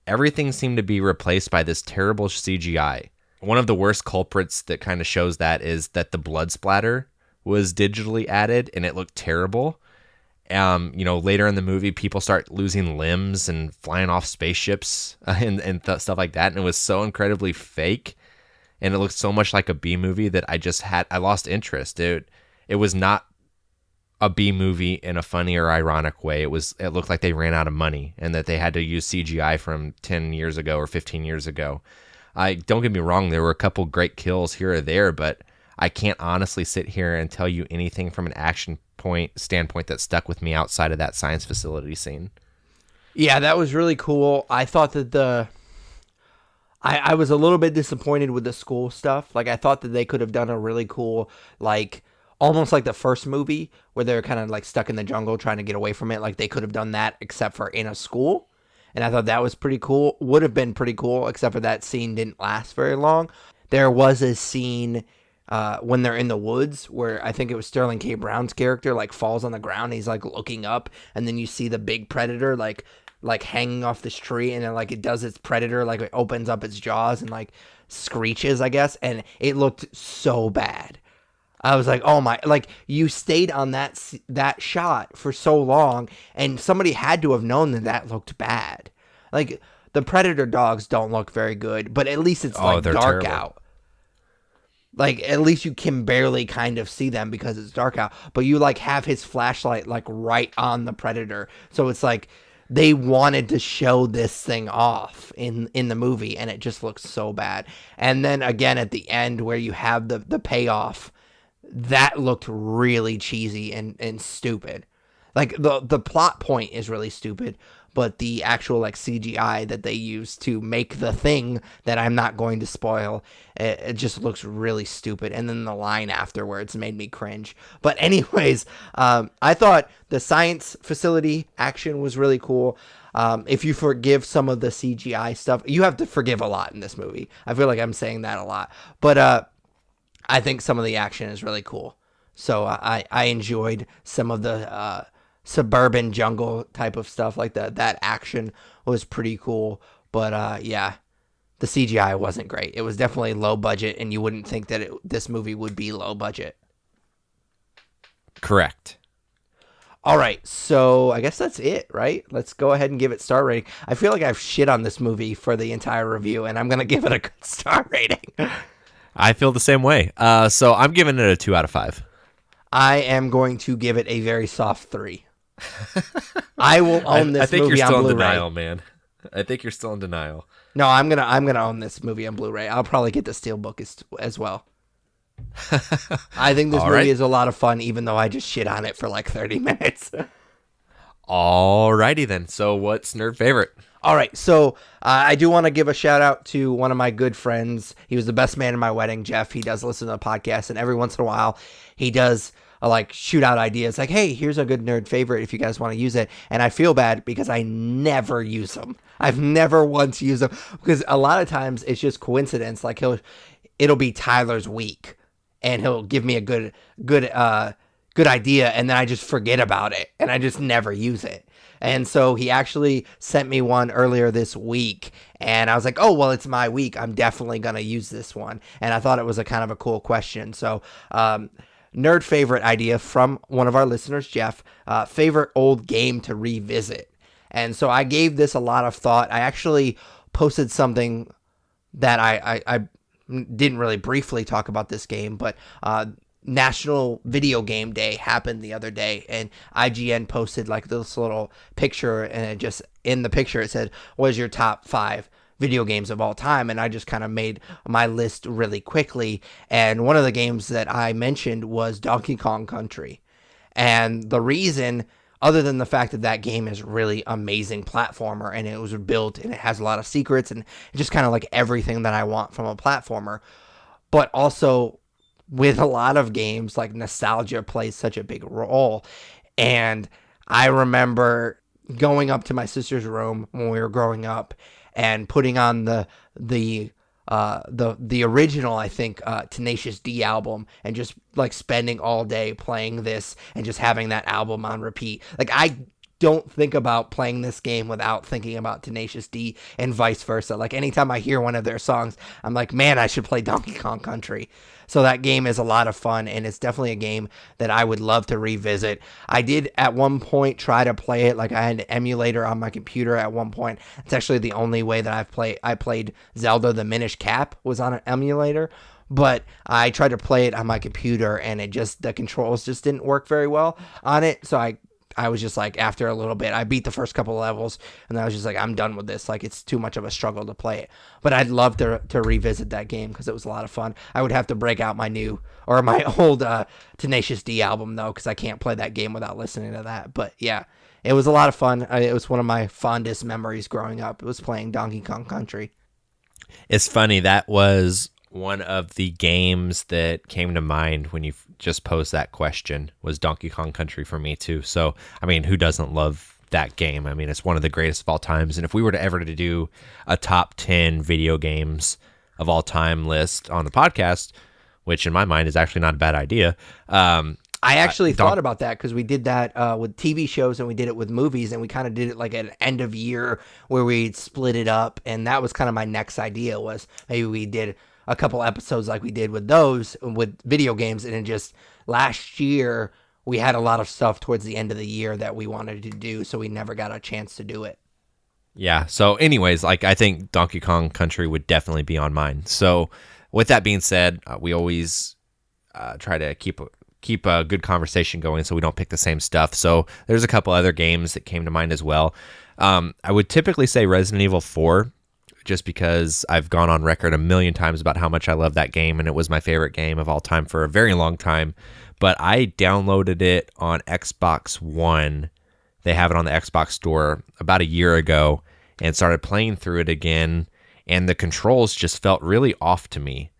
Speaker 2: everything seemed to be replaced by this terrible CGI. One of the worst culprits that kind of shows that is that the blood splatter was digitally added, and it looked terrible. Later in the movie, people start losing limbs and flying off spaceships and stuff like that, and it was so incredibly fake, and it looked so much like a B movie that I lost interest. It was not a B movie in a funny or ironic way. It looked like they ran out of money and that they had to use CGI from 10 years ago or 15 years ago. Don't get me wrong, there were a couple great kills here or there, but I can't honestly sit here and tell you anything from an action standpoint that stuck with me outside of that science facility scene.
Speaker 1: Yeah, that was really cool. I thought that I was a little bit disappointed with the school stuff. Like I thought that they could have done a really cool, like almost like the first movie where they're kind of like stuck in the jungle trying to get away from it. Like they could have done that except for in a school. And I thought that was pretty cool. Would have been pretty cool, except for that scene didn't last very long. There was a scene when they're in the woods where I think it was Sterling K. Brown's character like falls on the ground. And he's like looking up, and then you see the big predator like hanging off this tree, and then like it does its predator, like it opens up its jaws and like screeches, I guess. And it looked so bad. I was like, oh my, like you stayed on that shot for so long, and somebody had to have known that looked bad. Like the Predator dogs don't look very good, but at least it's like dark out. Like at least you can barely kind of see them because it's dark out, but you like have his flashlight like right on the Predator. So it's like they wanted to show this thing off in the movie, and it just looks so bad. And then again at the end where you have the payoff, that looked really cheesy and stupid. Like the plot point is really stupid, but the actual like CGI that they use to make the thing that I'm not going to spoil, it just looks really stupid. And then the line afterwards made me cringe. But anyways, I thought the science facility action was really cool. If you forgive some of the CGI stuff, you have to forgive a lot in this movie. I feel like I'm saying that a lot, but I think some of the action is really cool. So I enjoyed some of the suburban jungle type of stuff like that. That action was pretty cool. But yeah, the CGI wasn't great. It was definitely low budget, and you wouldn't think that this movie would be low budget.
Speaker 2: Correct.
Speaker 1: All right, so I guess that's it, right? Let's go ahead and give it star rating. I feel like I've shit on this movie for the entire review, and I'm going to give it a good star rating.
Speaker 2: I feel the same way. So I'm giving it a 2 out of 5.
Speaker 1: I am going to give it a very soft 3. I will own this movie on Blu-ray.
Speaker 2: I think you're still in denial, man. I think you're still in denial.
Speaker 1: No, I'm gonna own this movie on Blu-ray. I'll probably get the Steelbook as well. I think this movie is a lot of fun, even though I just shit on it for like 30 minutes.
Speaker 2: Alrighty then. So what's nerd favorite?
Speaker 1: All right, so I do want to give a shout out to one of my good friends. He was the best man in my wedding, Jeff. He does listen to the podcast, and every once in a while, he does like shoot out ideas like, hey, here's a good nerd favorite if you guys want to use it. And I feel bad because I never use them. I've never once used them because a lot of times it's just coincidence. Like it'll be Tyler's week, and he'll give me a good idea, and then I just forget about it, and I just never use it. And so he actually sent me one earlier this week, and I was like, oh, well, it's my week. I'm definitely going to use this one. And I thought it was a kind of a cool question. So nerd favorite idea from one of our listeners, Jeff, favorite old game to revisit. And so I gave this a lot of thought. I actually posted something that I didn't really briefly talk about this game, but National Video Game Day happened the other day, and IGN posted like this little picture, and it just in the picture it said, what is your top 5 video games of all time? And I just kind of made my list really quickly, and one of the games that I mentioned was Donkey Kong Country. And the reason, other than the fact that that game is really amazing platformer, and it was built and it has a lot of secrets and just kind of like everything that I want from a platformer, but also with a lot of games, like nostalgia plays such a big role. And I remember going up to my sister's room when we were growing up and putting on the original, I think, Tenacious D album, and just like spending all day playing this and just having that album on repeat. Like I don't think about playing this game without thinking about Tenacious D, and vice versa. Like anytime I hear one of their songs, I'm like, man, I should play Donkey Kong Country. So that game is a lot of fun, and it's definitely a game that I would love to revisit. I did at one point try to play it. Like I had an emulator on my computer at one point. It's actually the only way that I played Zelda the Minish Cap was on an emulator. But I tried to play it on my computer, and the controls just didn't work very well on it. So I was just like, after a little bit, I beat the first couple of levels, and I was just like, I'm done with this. Like, it's too much of a struggle to play it. But I'd love to revisit that game because it was a lot of fun. I would have to break out my old Tenacious D album, though, because I can't play that game without listening to that. But yeah, it was a lot of fun. It was one of my fondest memories growing up. It was playing Donkey Kong Country.
Speaker 2: It's funny, that was one of the games that came to mind when you just posed that question, was Donkey Kong Country for me too. So, I mean, who doesn't love that game? I mean, it's one of the greatest of all times. And if we were to ever to do a top 10 video games of all time list on the podcast, which in my mind is actually not a bad idea. I
Speaker 1: actually thought about that because we did that with TV shows, and we did it with movies, and we kind of did it like at an end of year where we split it up. And that was kind of my next idea, was maybe we did a couple episodes like we did with those with video games. And then just last year we had a lot of stuff towards the end of the year that we wanted to do, so we never got a chance to do it.
Speaker 2: Yeah. So anyways, like I think Donkey Kong Country would definitely be on mine. So with that being said, we always try to keep a good conversation going so we don't pick the same stuff. So there's a couple other games that came to mind as well. I would typically say Resident Evil 4, just because I've gone on record a million times about how much I love that game, and it was my favorite game of all time for a very long time. But I downloaded it on Xbox One they have it on the Xbox store about a year ago and started playing through it again. And the controls just felt really off to me.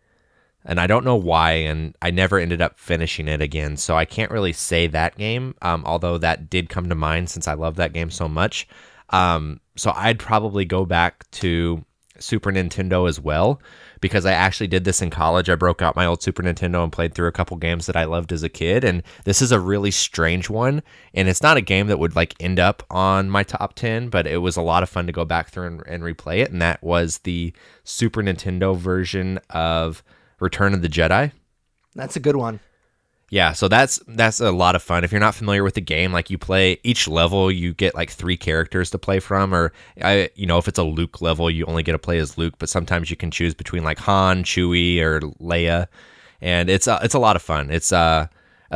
Speaker 2: And I don't know why, and I never ended up finishing it again. So I can't really say that game, although that did come to mind since I love that game so much. So I'd probably go back to Super Nintendo as well, because I actually did this in college. I broke out my old Super Nintendo and played through a couple games that I loved as a kid. And this is a really strange one. And it's not a game that would like end up on my top 10, but it was a lot of fun to go back through and replay it. And that was the Super Nintendo version of Return of the Jedi.
Speaker 1: That's a good one.
Speaker 2: Yeah, so that's a lot of fun. If you're not familiar with the game, like you play each level, you get like 3 characters to play from, or if it's a Luke level, you only get to play as Luke, but sometimes you can choose between like Han, Chewie, or Leia, and it's a lot of fun. It's a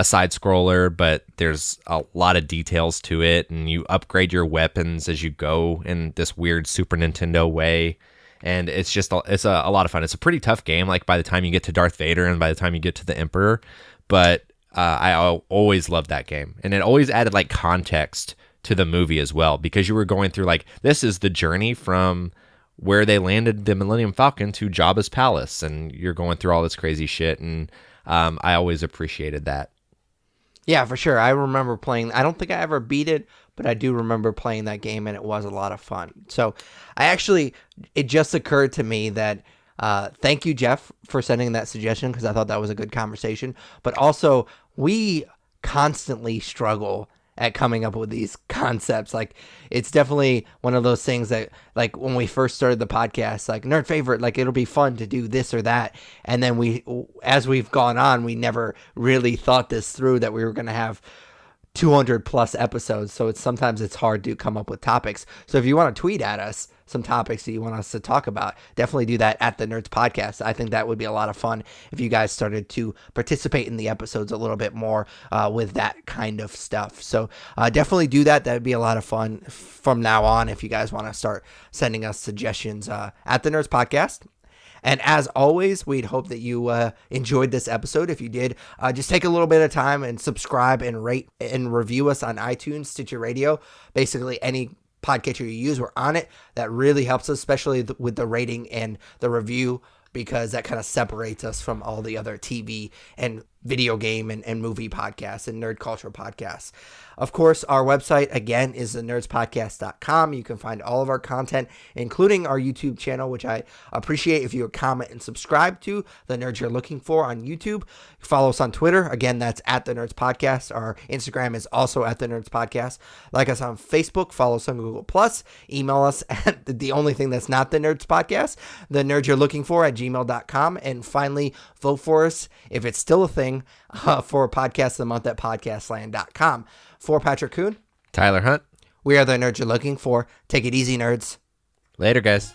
Speaker 2: side scroller, but there's a lot of details to it, and you upgrade your weapons as you go in this weird Super Nintendo way. And it's a lot of fun. It's a pretty tough game, like by the time you get to Darth Vader and by the time you get to the Emperor. But I always loved that game. And it always added like context to the movie as well, because you were going through like, this is the journey from where they landed the Millennium Falcon to Jabba's palace. And you're going through all this crazy shit. And I always appreciated that.
Speaker 1: Yeah, for sure. I remember playing. I don't think I ever beat it, but I do remember playing that game, and it was a lot of fun. So it just occurred to me that thank you, Jeff, for sending that suggestion, because I thought that was a good conversation. But also, we constantly struggle at coming up with these concepts. Like, it's definitely one of those things that, like, when we first started the podcast, like, nerd favorite, like, it'll be fun to do this or that. And then as we've gone on, we never really thought this through, that we were going to have 200 plus episodes. So sometimes it's hard to come up with topics. So if you want to tweet at us some topics that you want us to talk about, definitely do that at the Nerds Podcast. I think that would be a lot of fun if you guys started to participate in the episodes a little bit more with that kind of stuff. So definitely do that. That would be a lot of fun from now on if you guys want to start sending us suggestions at the Nerds Podcast. And as always, we'd hope that you enjoyed this episode. If you did, just take a little bit of time and subscribe and rate and review us on iTunes, Stitcher Radio, basically any podcatcher you use, we're on it. That really helps us, especially with the rating and the review, because that kind of separates us from all the other TV and video game and movie podcasts and nerd culture podcasts. Of course, our website, again, is thenerdspodcast.com. You can find all of our content, including our YouTube channel, which I appreciate if you would comment and subscribe to, The Nerds You're Looking For on YouTube. Follow us on Twitter. Again, that's at The Nerds Podcast. Our Instagram is also at The Nerds Podcast. Like us on Facebook. Follow us on Google+. Email us at the only thing that's not The Nerds Podcast, The Nerds You're Looking For at gmail.com. And finally, vote for us, if it's still a thing, for Podcast of the Month at podcastland.com. For Patrick Kuhn,
Speaker 2: Tyler Hunt,
Speaker 1: we are The Nerds You're Looking For. Take it easy, nerds.
Speaker 2: Later, guys.